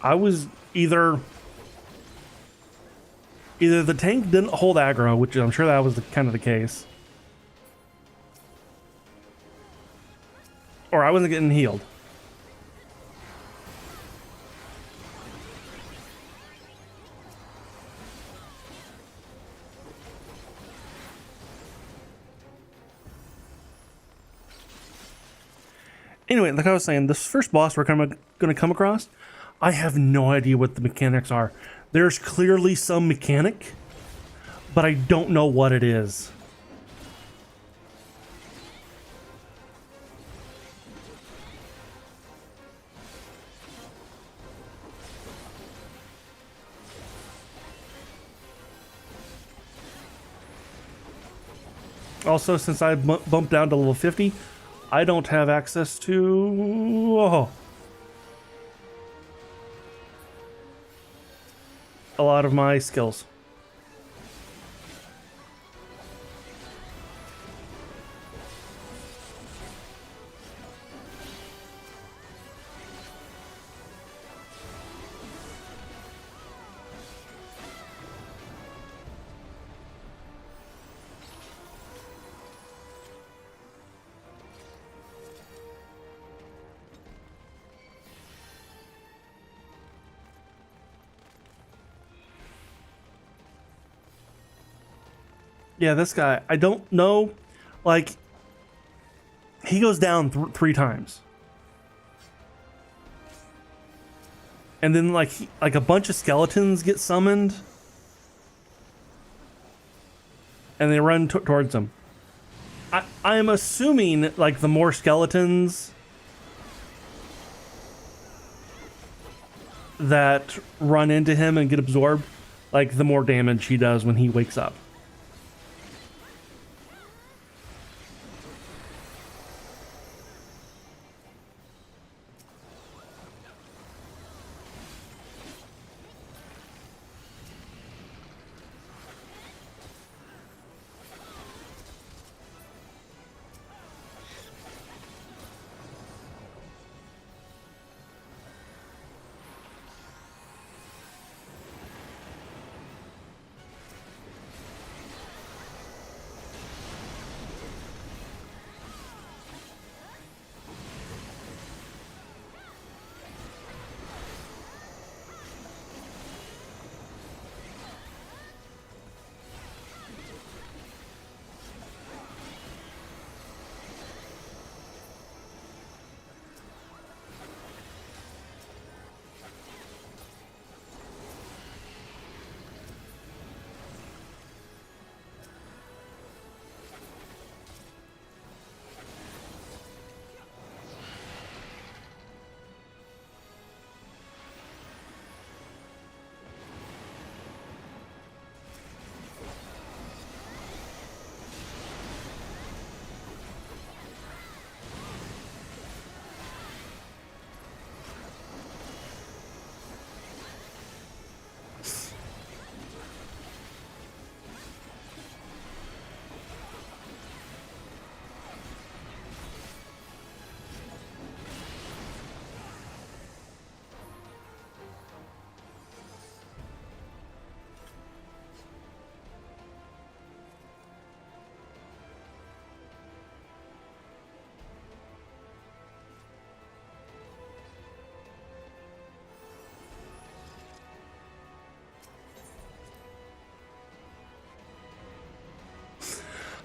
I was either the tank didn't hold aggro, which I'm sure that was kind of the case, or I wasn't getting healed. Anyway, like I was saying, this first boss we're going to come across, I have no idea what the mechanics are. There's clearly some mechanic, but I don't know what it is. Also, since I bumped down to level 50, I don't have access to a lot of my skills. Yeah, this guy, I don't know, like, he goes down 3 times. And then, like, a bunch of skeletons get summoned. And they run towards him. I am assuming, like, the more skeletons that run into him and get absorbed, like, the more damage he does when he wakes up.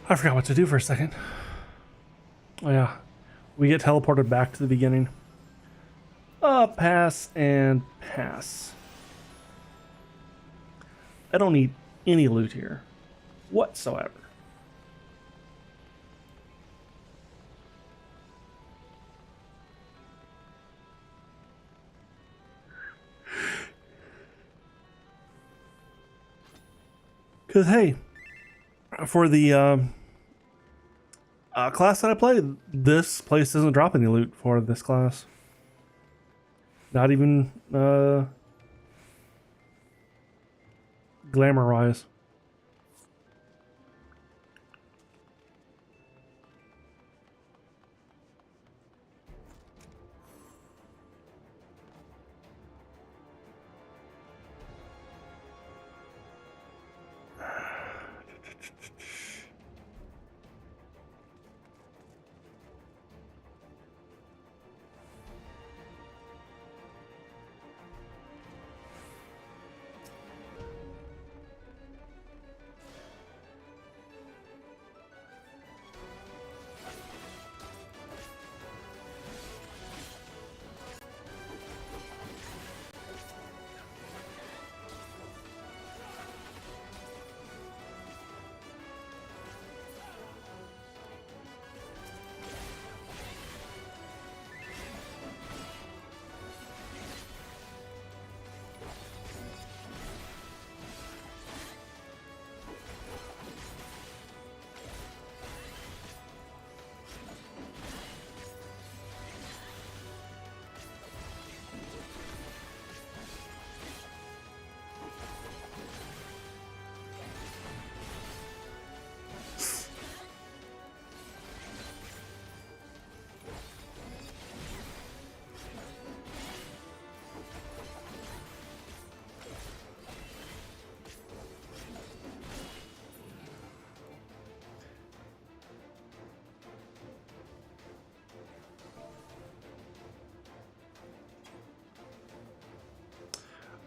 I forgot what to do for a second. Oh yeah, we get teleported back to the beginning. Pass and pass. I don't need any loot here whatsoever. Because hey, for the class that I play, this place doesn't drop any loot for this class. Not even glamour-wise.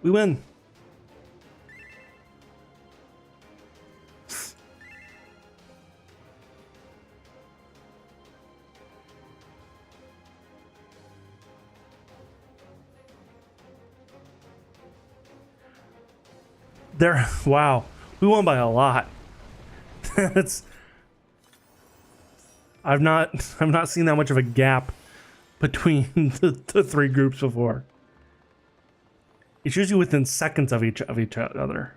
We win. There, wow, we won by a lot. That's I've not seen that much of a gap between the three groups before. It's usually within seconds of each other.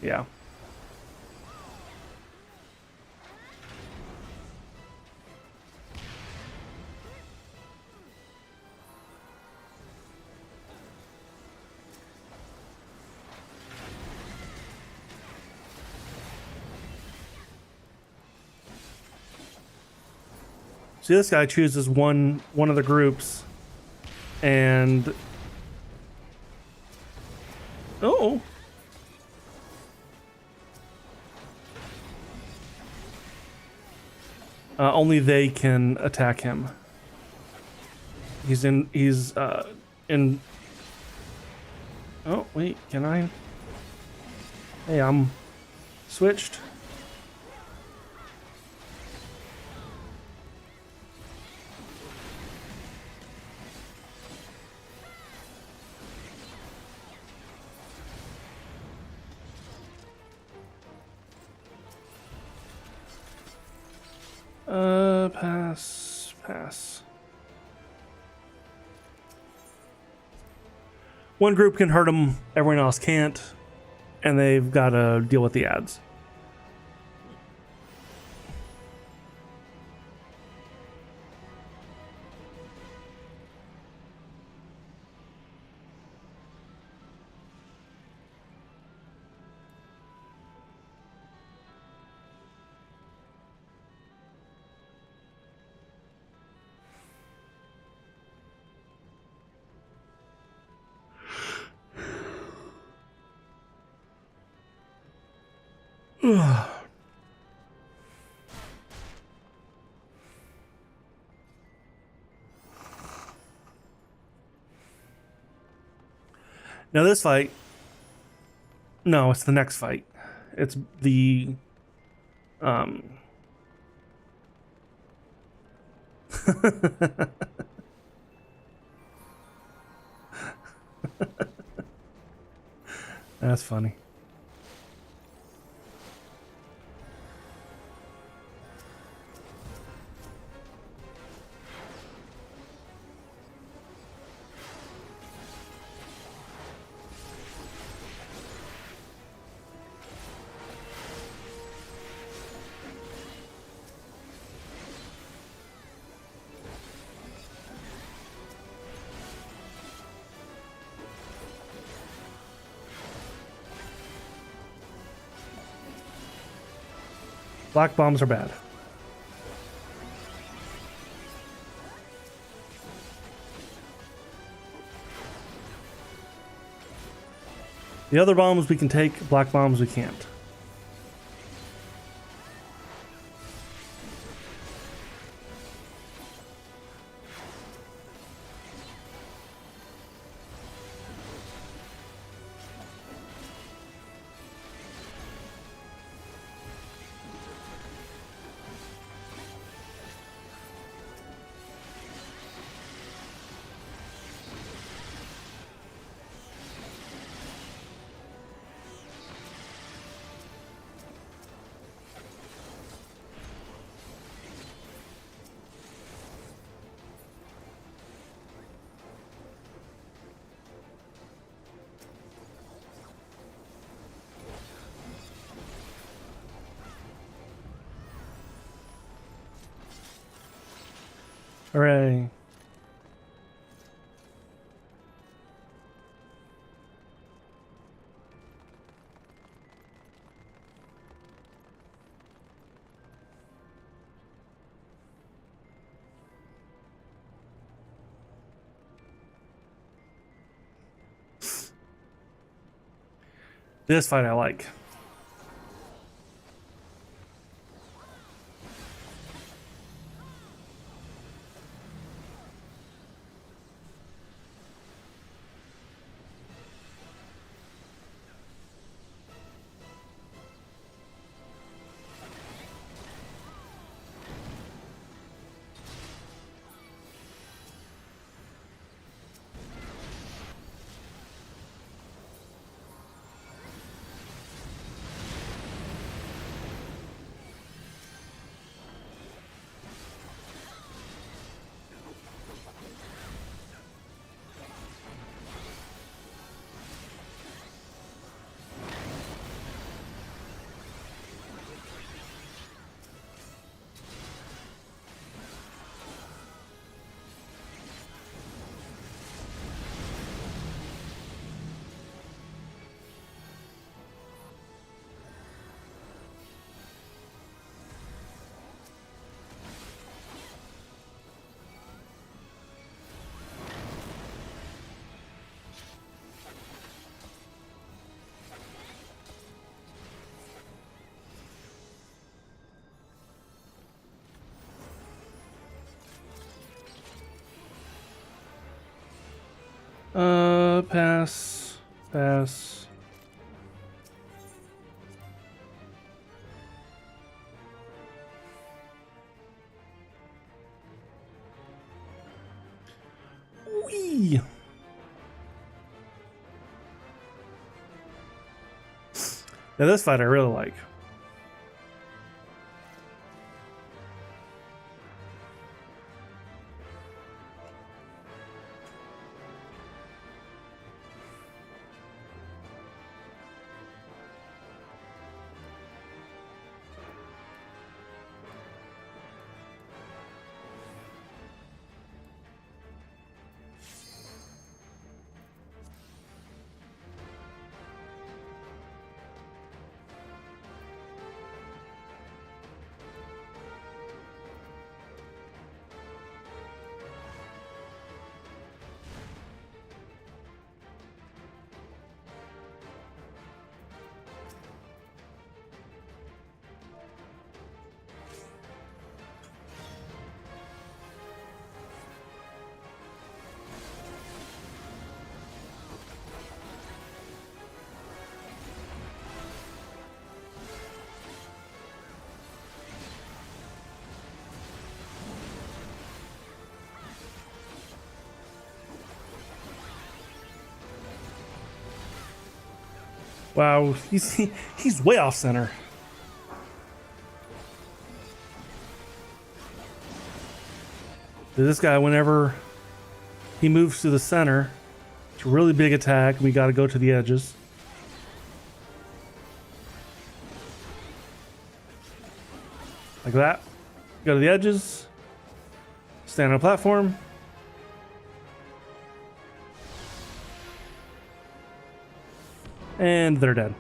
Yeah. See, this guy chooses one of the groups, and oh, only they can attack him. He's in. Oh wait, can I? Hey, I'm switched. Pass. One group can hurt them, everyone else can't, and they've got to deal with the ads. Now this fight, no, it's the next fight. It's the That's funny. Black bombs are bad. The other bombs we can take, black bombs we can't. Hooray. This fight I like. Pass. Pass. Wee. Yeah, this fight I really like. Wow, he's way off center. This guy, whenever he moves to the center, it's a really big attack. We got to go to the edges. Like that. Go to the edges. Stand on a platform. And they're dead.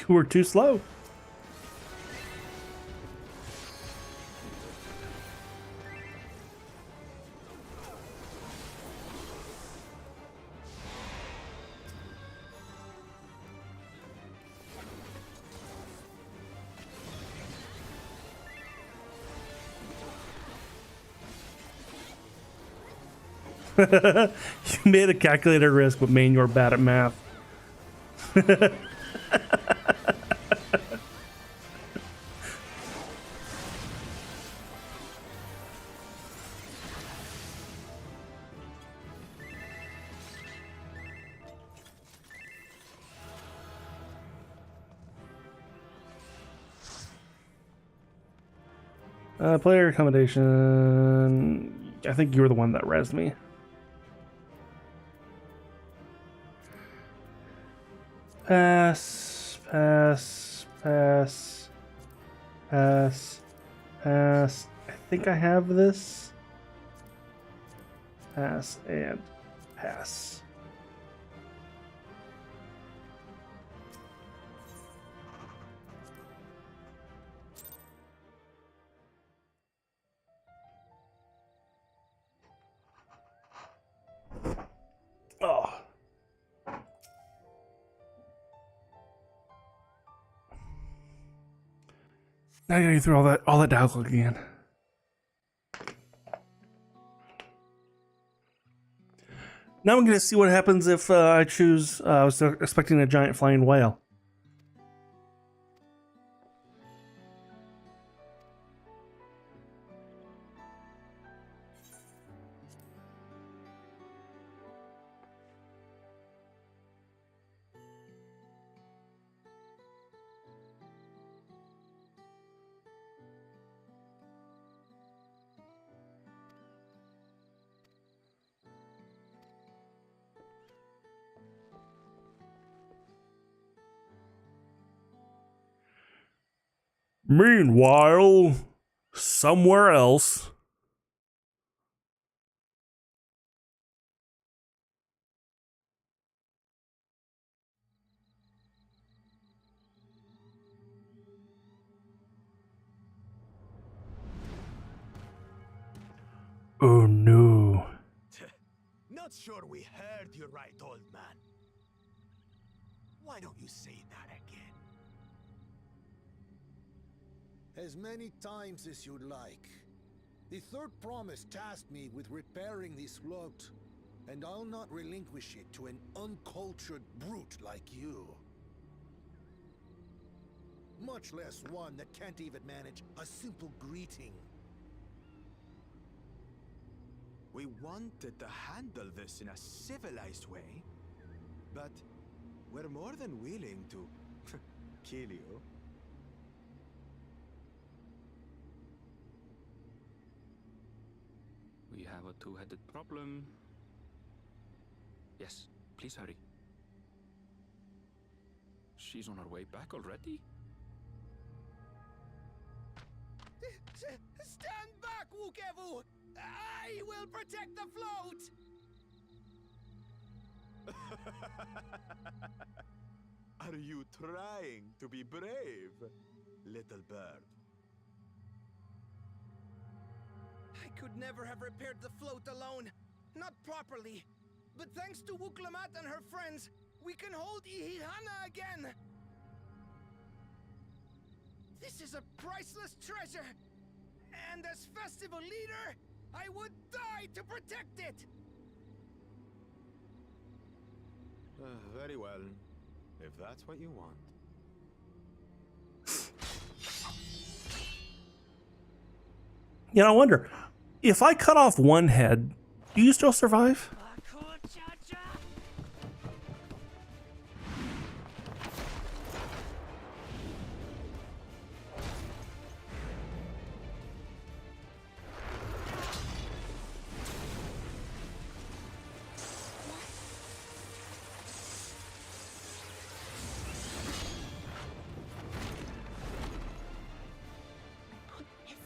You were too slow. You made a calculated risk, but man, you're bad at math. Player accommodation. I think you were the one that rezzed me. Pass, pass, pass, pass, pass. I think I have this. Pass and pass. Oh. Now I gotta go through all that dialogue again. Now I'm gonna see what happens if I choose. I was expecting a giant flying whale. Meanwhile, somewhere else. Oh no. Not sure we heard you right, old man. Why don't you say that again? As many times as you'd like. The third promise tasked me with repairing this float, and I'll not relinquish it to an uncultured brute like you. Much less one that can't even manage a simple greeting. We wanted to handle this in a civilized way, but we're more than willing to kill you. We have a two-headed problem. Yes, please hurry. She's on her way back already? Stand back, Wukevu! I will protect the float! Are you trying to be brave, little bird? I could never have repaired the float alone. Not properly. But thanks to Wuklamat and her friends, we can hold Ihihana again! This is a priceless treasure! And as festival leader, I would die to protect it! Very well, if that's what you want. You know, I wonder, if I cut off one head, do you still survive?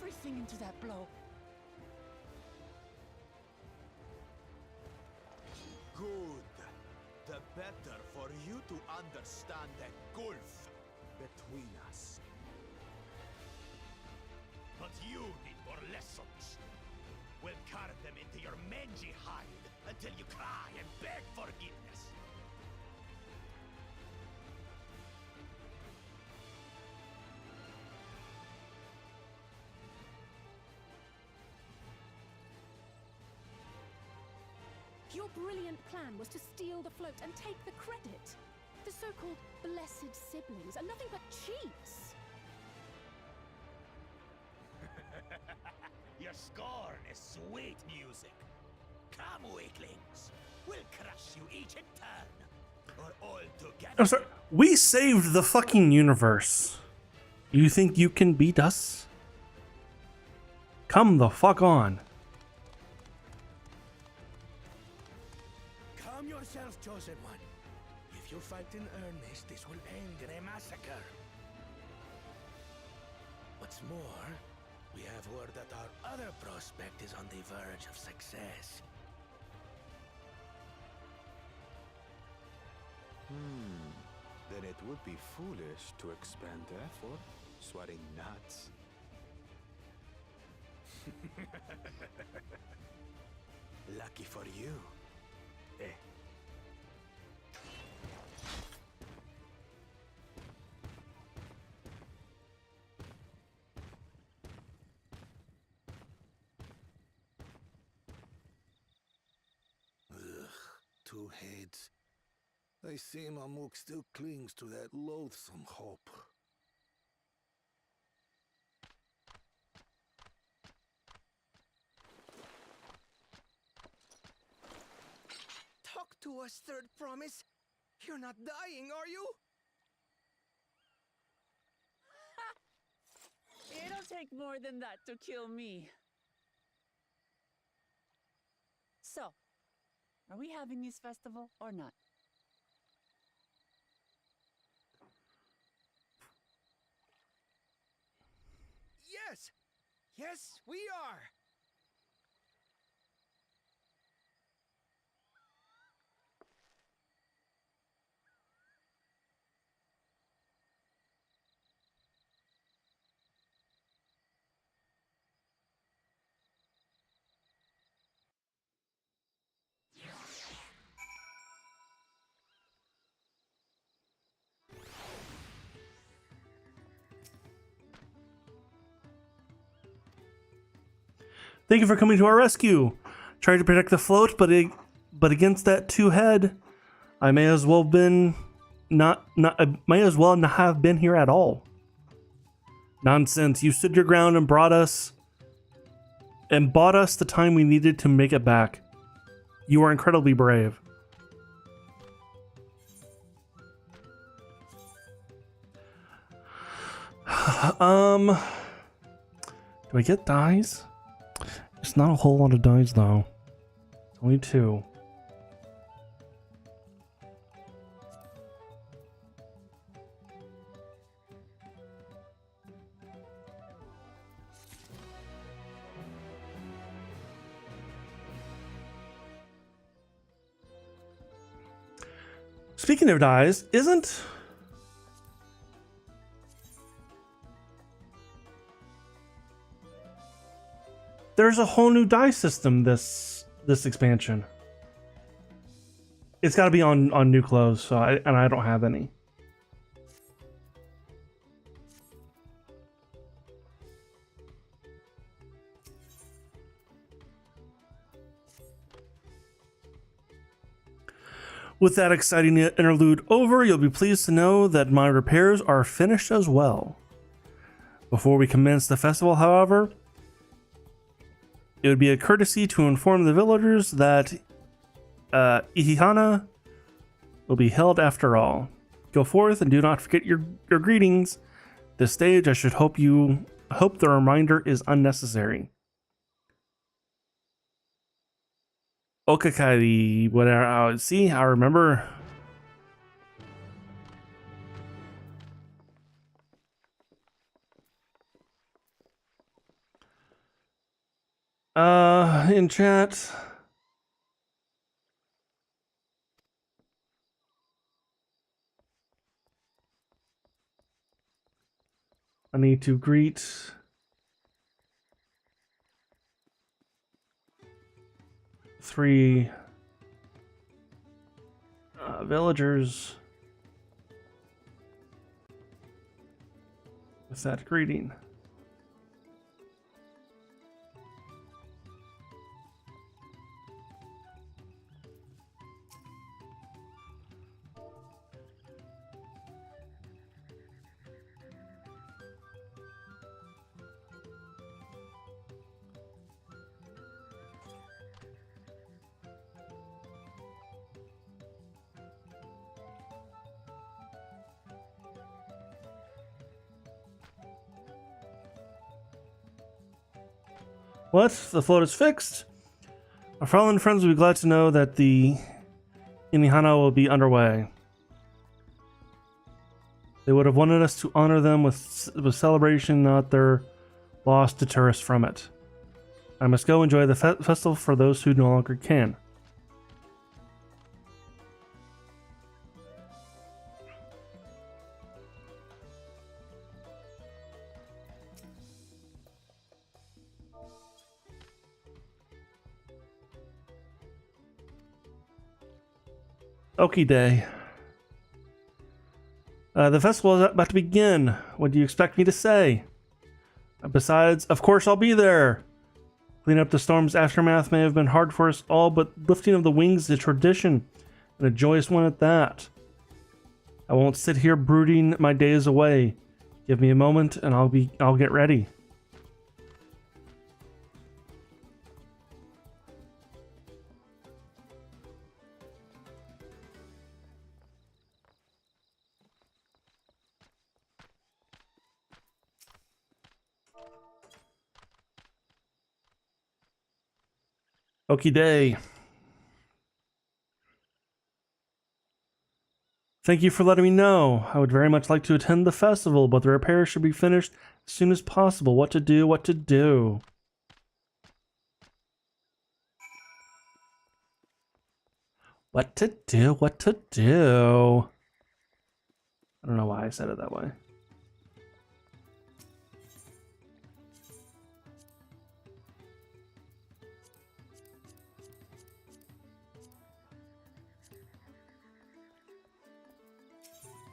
Everything into that blow. Good. The better for you to understand the gulf between us. But you need more lessons. We'll carve them into your mangy hide until you cry and beg forgiveness. Your brilliant plan was to steal the float and take the credit. The so-called blessed siblings are nothing but cheats. Your scorn is sweet music. Come, weaklings. We'll crush you each in turn. Or all together. I'm sorry. We saved the fucking universe. You think you can beat us? Come the fuck on. Calm yourself, chosen one. If you fight in earnest, this will end in a massacre. What's more, we have word that our other prospect is on the verge of success. Then it would be foolish to expend effort sweating nuts. Lucky for you. Eh. Two heads. I see Mamuk still clings to that loathsome hope. Talk to us, Third Promise. You're not dying, are you? It'll take more than that to kill me. So, are we having this festival or not? Yes! Yes, we are! Thank you for coming to our rescue. Tried to protect the float, but against that two head, I may as well not have been here at all. Nonsense! You stood your ground and bought us the time we needed to make it back. You are incredibly brave. Do I get dies? It's not a whole lot of dice though. It's only 2. Speaking of dice, there's a whole new die system this expansion. It's got to be on new clothes, so I don't have any. With that exciting interlude over, you'll be pleased to know that my repairs are finished as well. Before we commence the festival, however, it would be a courtesy to inform the villagers that Ihihana will be held after all. Go forth and do not forget your greetings. This stage, I should hope the reminder is unnecessary. Okakari, whatever. See, I remember. In chat. I need to greet three villagers with that greeting. What? The float is fixed? Our fallen friends will be glad to know that the Inihana will be underway. They would have wanted us to honor them with celebration, not their loss to tourists from it. I must go enjoy the festival for those who no longer can. Okie day. The festival is about to begin. What do you expect me to say? Besides, of course I'll be there. Cleaning up the storm's aftermath may have been hard for us all, but lifting of the wings is a tradition, and a joyous one at that. I won't sit here brooding my days away. Give me a moment, and I'll get ready. Okie day. Thank you for letting me know. I would very much like to attend the festival, but the repairs should be finished as soon as possible. What to do, what to do. What to do, what to do. I don't know why I said it that way.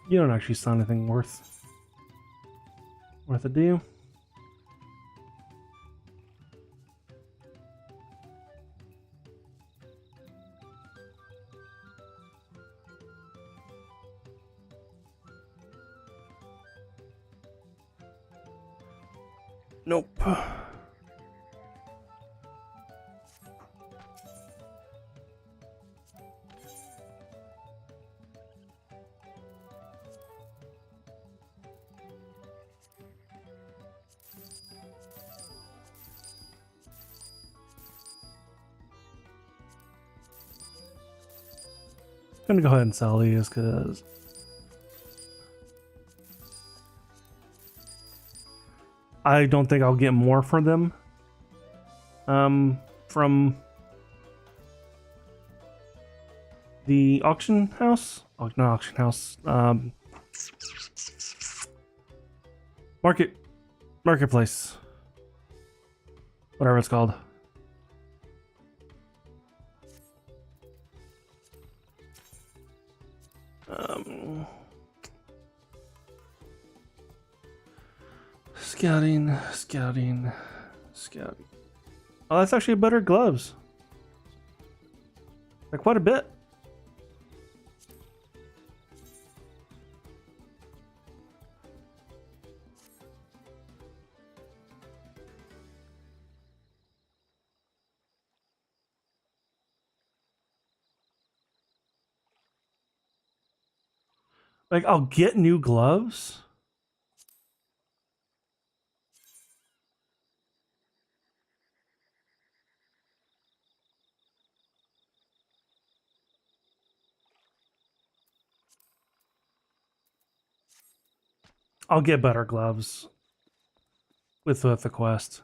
You don't actually sell anything worth it, do you? Nope. I'm gonna go ahead and sell these because I don't think I'll get more for them from the auction house. Oh, not auction house. Marketplace. Whatever it's called. Scouting. Oh, that's actually better gloves. Like quite a bit. Like, I'll get new gloves. I'll get better gloves with the quest.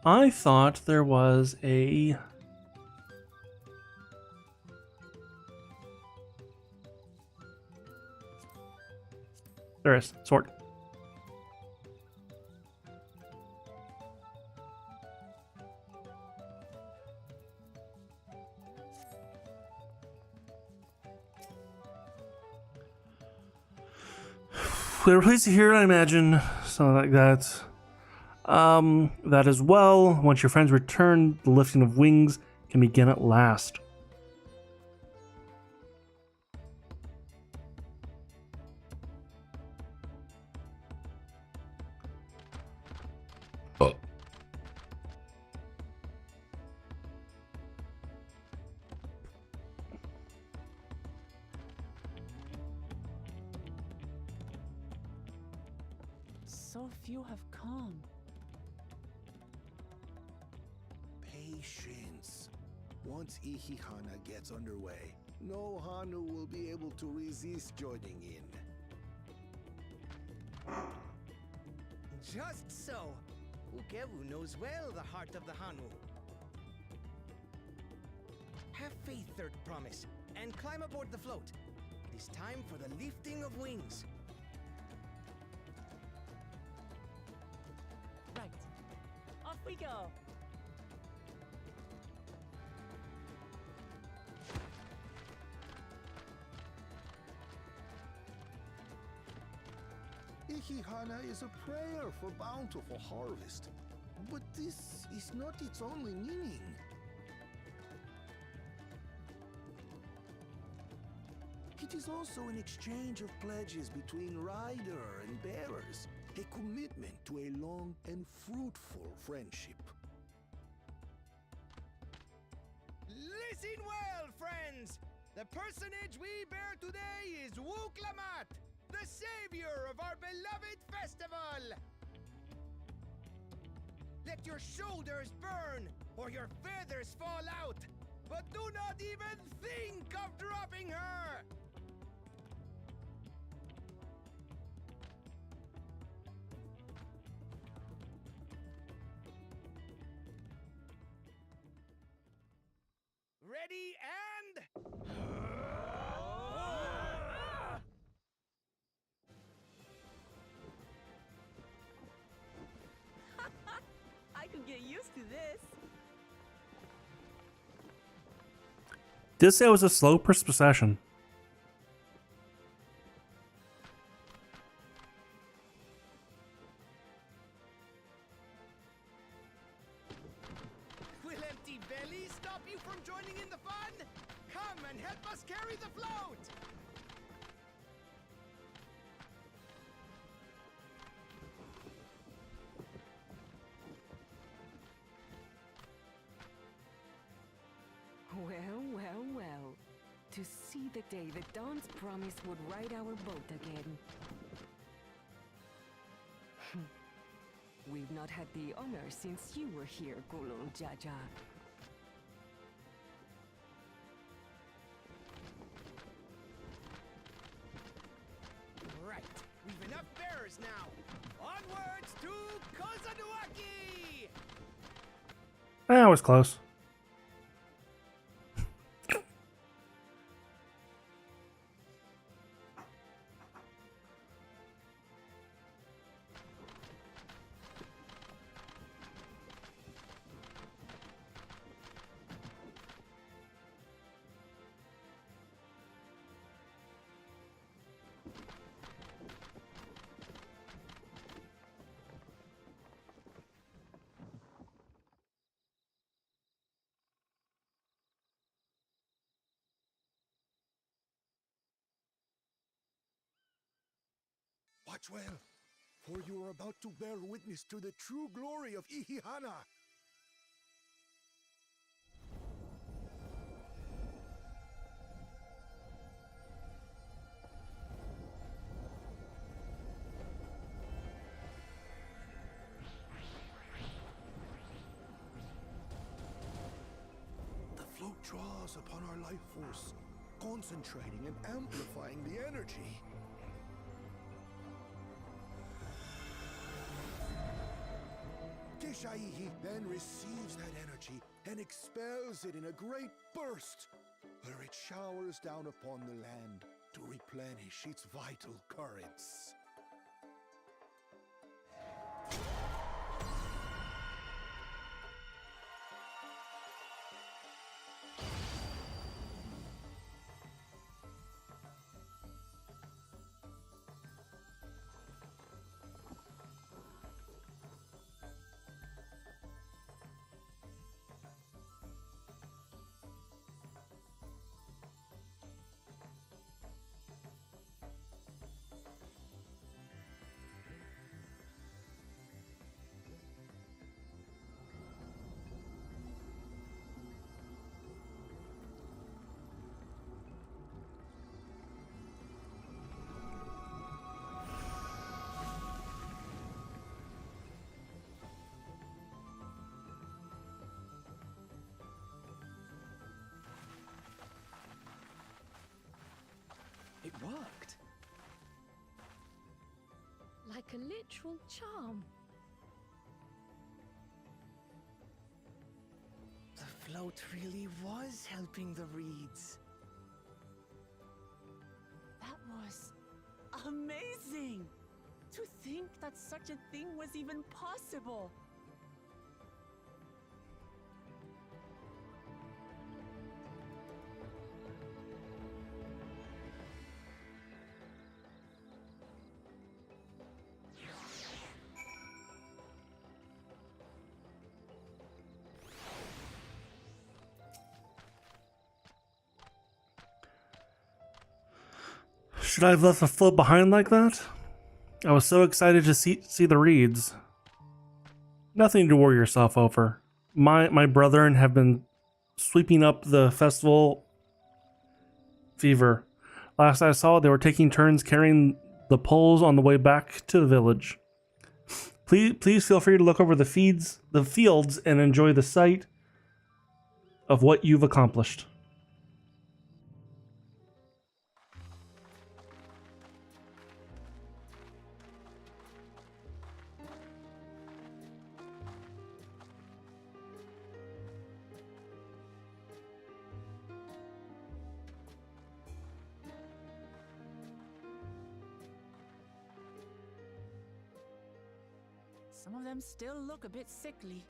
I thought there was a... There is. Sword. We're pleased to hear, I imagine, something like that. That as well. Once your friends return, the lifting of wings can begin at last. so few have come. Patience. Once Ihihana gets underway, no Hanu will be able to resist joining in. Just so. Ukewu knows well the heart of the Hanu. Have faith, Third Promise, and climb aboard the float. It is time for the lifting of wings. Right. Off we go. Ihihana is a prayer for bountiful harvest. But this is not its only meaning. It is also an exchange of pledges between rider and bearers, a commitment to a long and fruitful friendship. Listen well, friends! The personage we bear today is Wuklamat, the savior of our beloved festival! Let your shoulders burn, or your feathers fall out, but do not even think of dropping her! Ready and... I could get used to this. Did say it was a slow procession. Will empty bellies stop you from joining in the fun? Come and help us carry the float! Well, well, well. To see the day that Dawn's promise would ride our boat again. We've not had the honor since you were here, Gulung Jaja. Right, we've enough bearers now. Onwards to Kozanuaki! That was close. Watch well, for you are about to bear witness to the true glory of Ihihana. The float draws upon our life force, concentrating and amplifying the energy. Keshaihi then receives that energy and expels it in a great burst, where it showers down upon the land to replenish its vital currents. like a literal charm. The float really was helping the reeds. That was amazing! To think that such a thing was even possible! Should I have left the float behind like that? I was so excited to see the reeds. Nothing to worry yourself over. My brethren have been sweeping up the festival fever. Last I saw, they were taking turns carrying the poles on the way back to the village. Please feel free to look over the fields, and enjoy the sight of what you've accomplished. Some of them still look a bit sickly.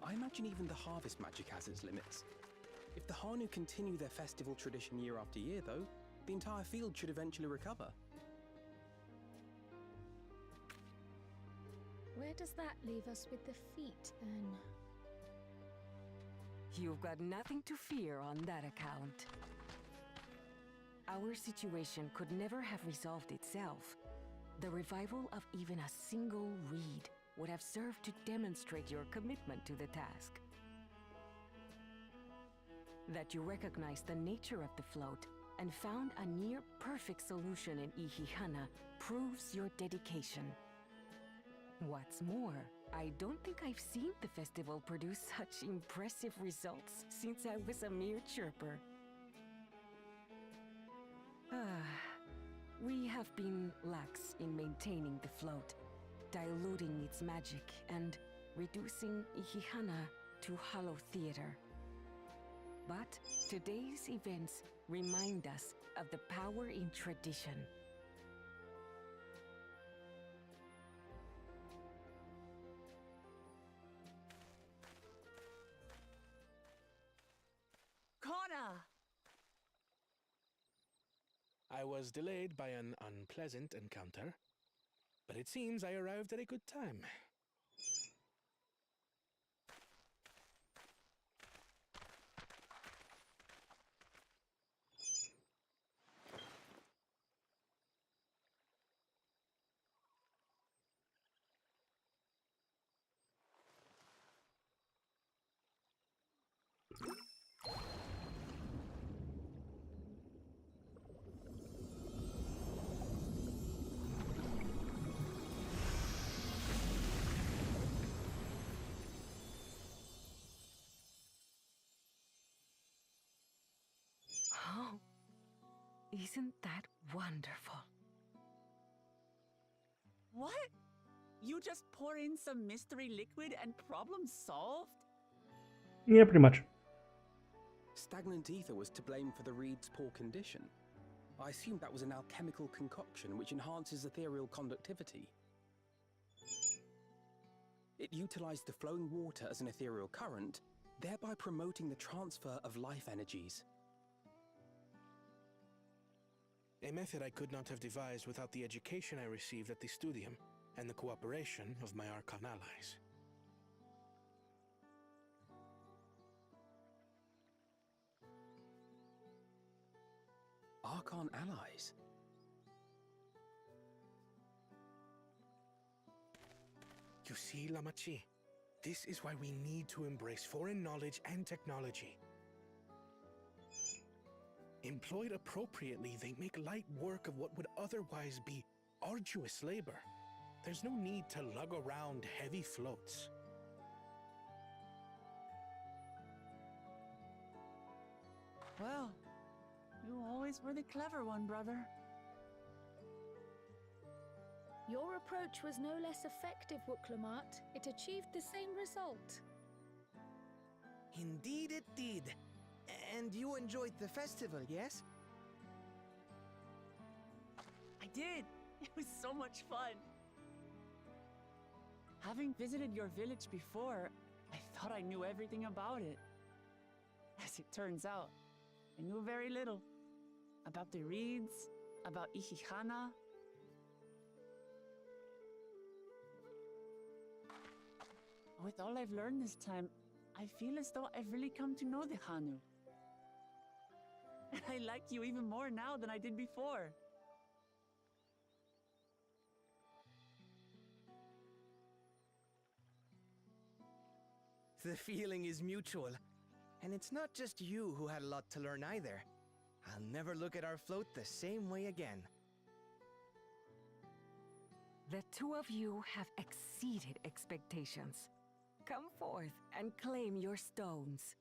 I imagine even the harvest magic has its limits. If the Hanu continue their festival tradition year after year, though, the entire field should eventually recover. Where does that leave us with the feet, then? You've got nothing to fear on that account. Our situation could never have resolved itself. The revival of even a single reed would have served to demonstrate your commitment to the task. That you recognize the nature of the float and found a near-perfect solution in Ihihana proves your dedication. What's more, I don't think I've seen the festival produce such impressive results since I was a mere chirper. We have been lax in maintaining the float, diluting its magic and reducing Ihihana to hollow theater. But today's events remind us of the power in tradition. Connor! I was delayed by an unpleasant encounter, but it seems I arrived at a good time. Oh, isn't that wonderful? What? You just pour in some mystery liquid and problem solved? Yeah, pretty much. Stagnant ether was to blame for the reed's poor condition. I assumed that was an alchemical concoction which enhances ethereal conductivity. It utilized the flowing water as an ethereal current, thereby promoting the transfer of life energies. A method I could not have devised without the education I received at the studium and the cooperation of my Archon allies. Archon allies? You see, Lamachi, this is why we need to embrace foreign knowledge and technology. Employed appropriately, they make light work of what would otherwise be arduous labor. There's no need to lug around heavy floats. Well, you always were the clever one, brother. Your approach was no less effective, Wooklamat. It achieved the same result. Indeed it did. And you enjoyed the festival, yes? I did. It was so much fun. Having visited your village before, I thought I knew everything about it. As it turns out, I knew very little. About the reeds, about Ihihana. With all I've learned this time, I feel as though I've really come to know the Hanu. And I like you even more now than I did before. The feeling is mutual. And it's not just you who had a lot to learn either. I'll never look at our float the same way again. The two of you have exceeded expectations. Come forth and claim your stones.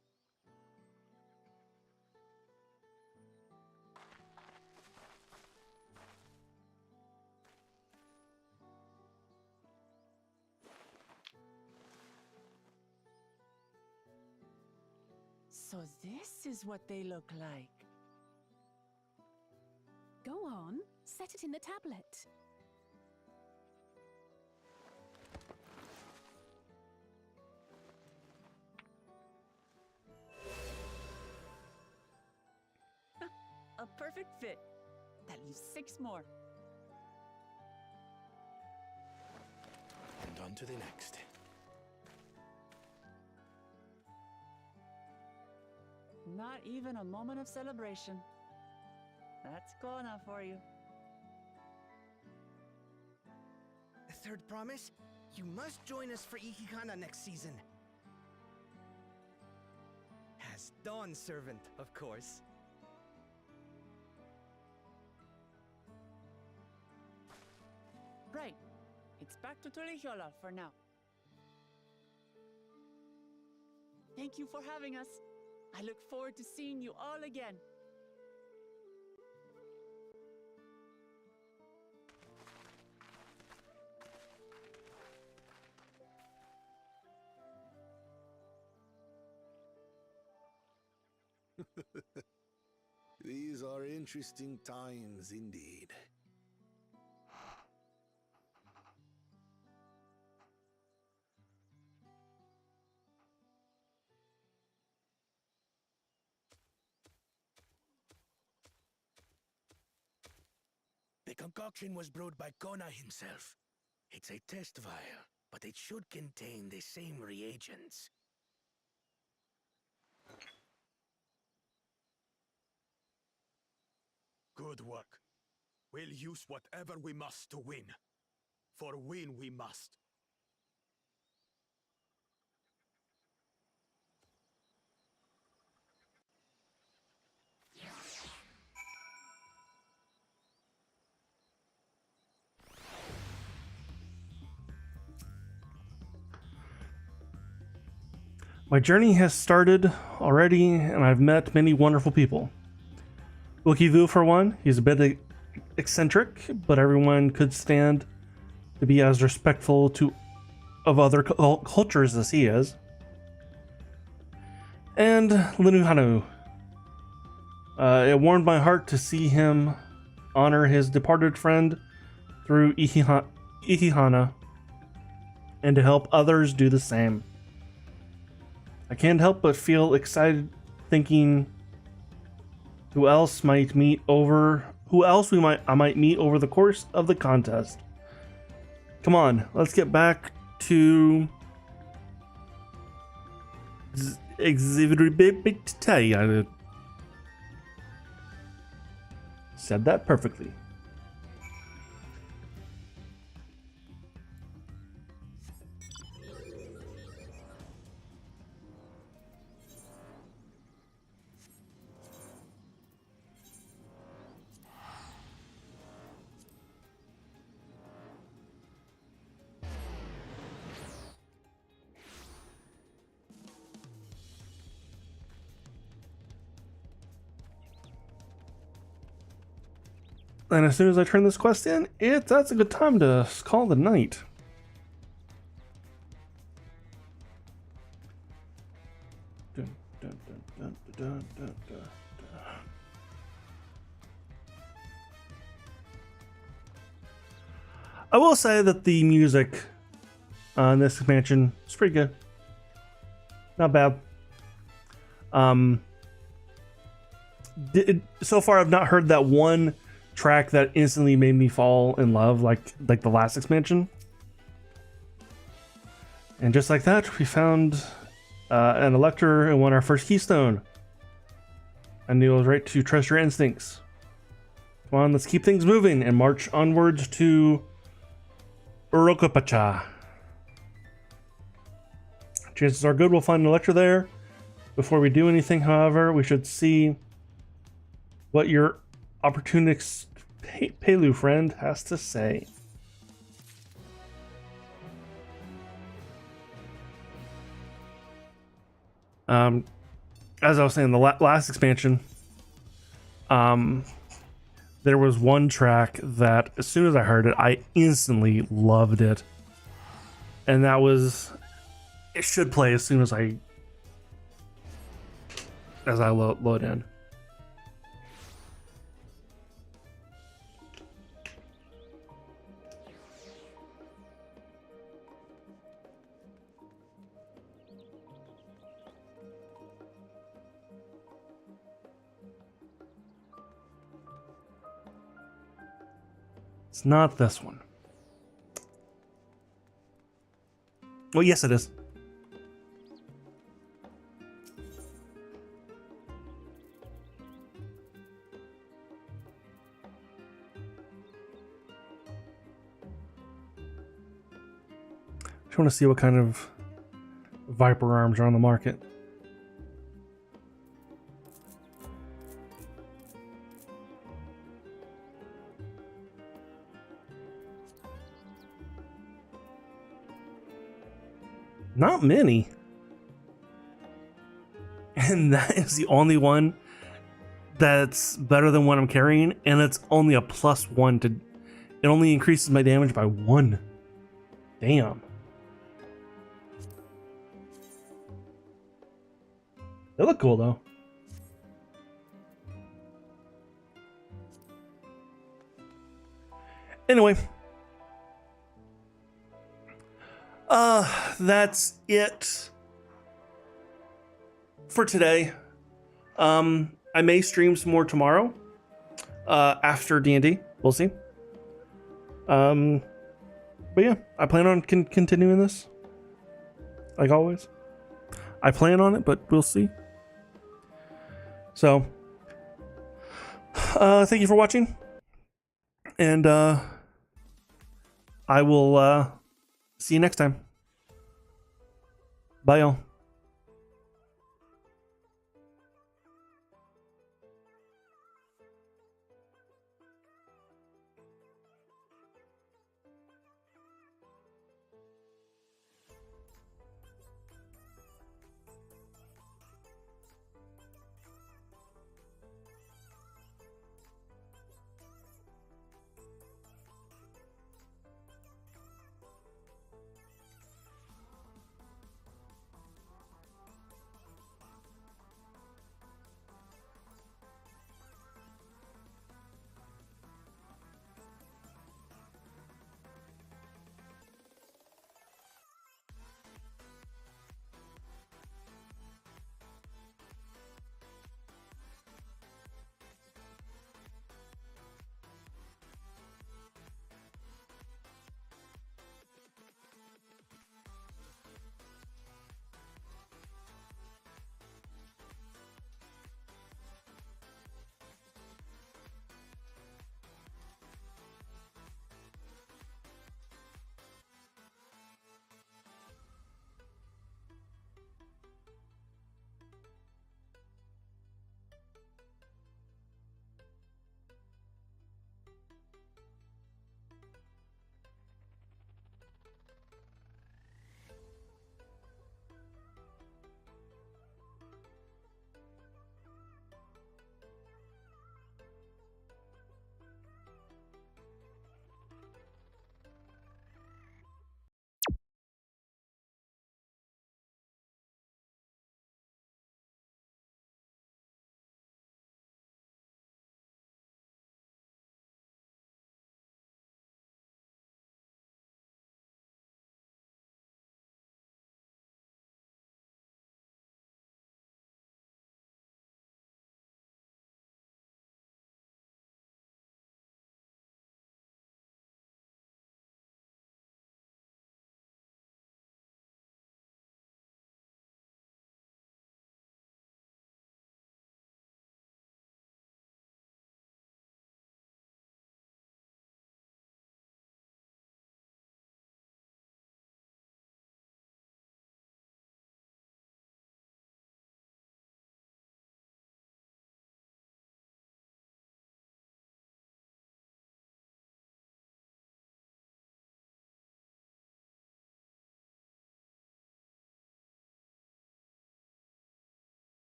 So this is what they look like. Go on, set it in the tablet. A perfect fit. That leaves 6 more. And on to the next. Not even a moment of celebration. That's Kona for you. A third promise? You must join us for Ihihana next season. As Dawn servant, of course. Right. It's back to Tulihiola for now. Thank you for having us. I look forward to seeing you all again. These are interesting times indeed. The concoction was brewed by Kona himself. It's a test vial, but it should contain the same reagents. Good work. We'll use whatever we must to win. For win we must. My journey has started already, and I've met many wonderful people. Wikivu, for one, he's a bit eccentric, but everyone could stand to be as respectful of other cultures as he is. And Linuhanu. It warmed my heart to see him honor his departed friend through Ihihana, and to help others do the same. I can't help but feel excited thinking who else I might meet over the course of the contest. Come on, let's get back to I said that perfectly. And as soon as I turn this quest in, that's a good time to call the night. Dun, dun, dun, dun, dun, dun, dun, dun. I will say that the music on this expansion is pretty good. Not bad. So far, I've not heard that one track that instantly made me fall in love like the last expansion. And just like that, we found an Elector and won our first keystone. I knew I was right to trust your instincts. Come on, let's keep things moving and march onwards to Urokopacha. Chances are good we'll find an Elector there. Before we do anything, however, we should see what your opportunist Pelu friend has to say. As I was saying, the last expansion, there was one track that as soon as I heard it, I instantly loved it. And that was, it should play as soon as I load in. It's not this one. Well, yes, it is. Just want to see what kind of Viper arms are on the market. Not many. And that is the only one that's better than what I'm carrying, and it's only a +1 to, it only increases my damage by 1. Damn. They look cool though. Anyway. That's it for today. I may stream some more tomorrow, after D&D. We'll see. But yeah, I plan on continuing this, like always. I plan on it, but we'll see. So, thank you for watching, and I will see you next time. Bye, y'all.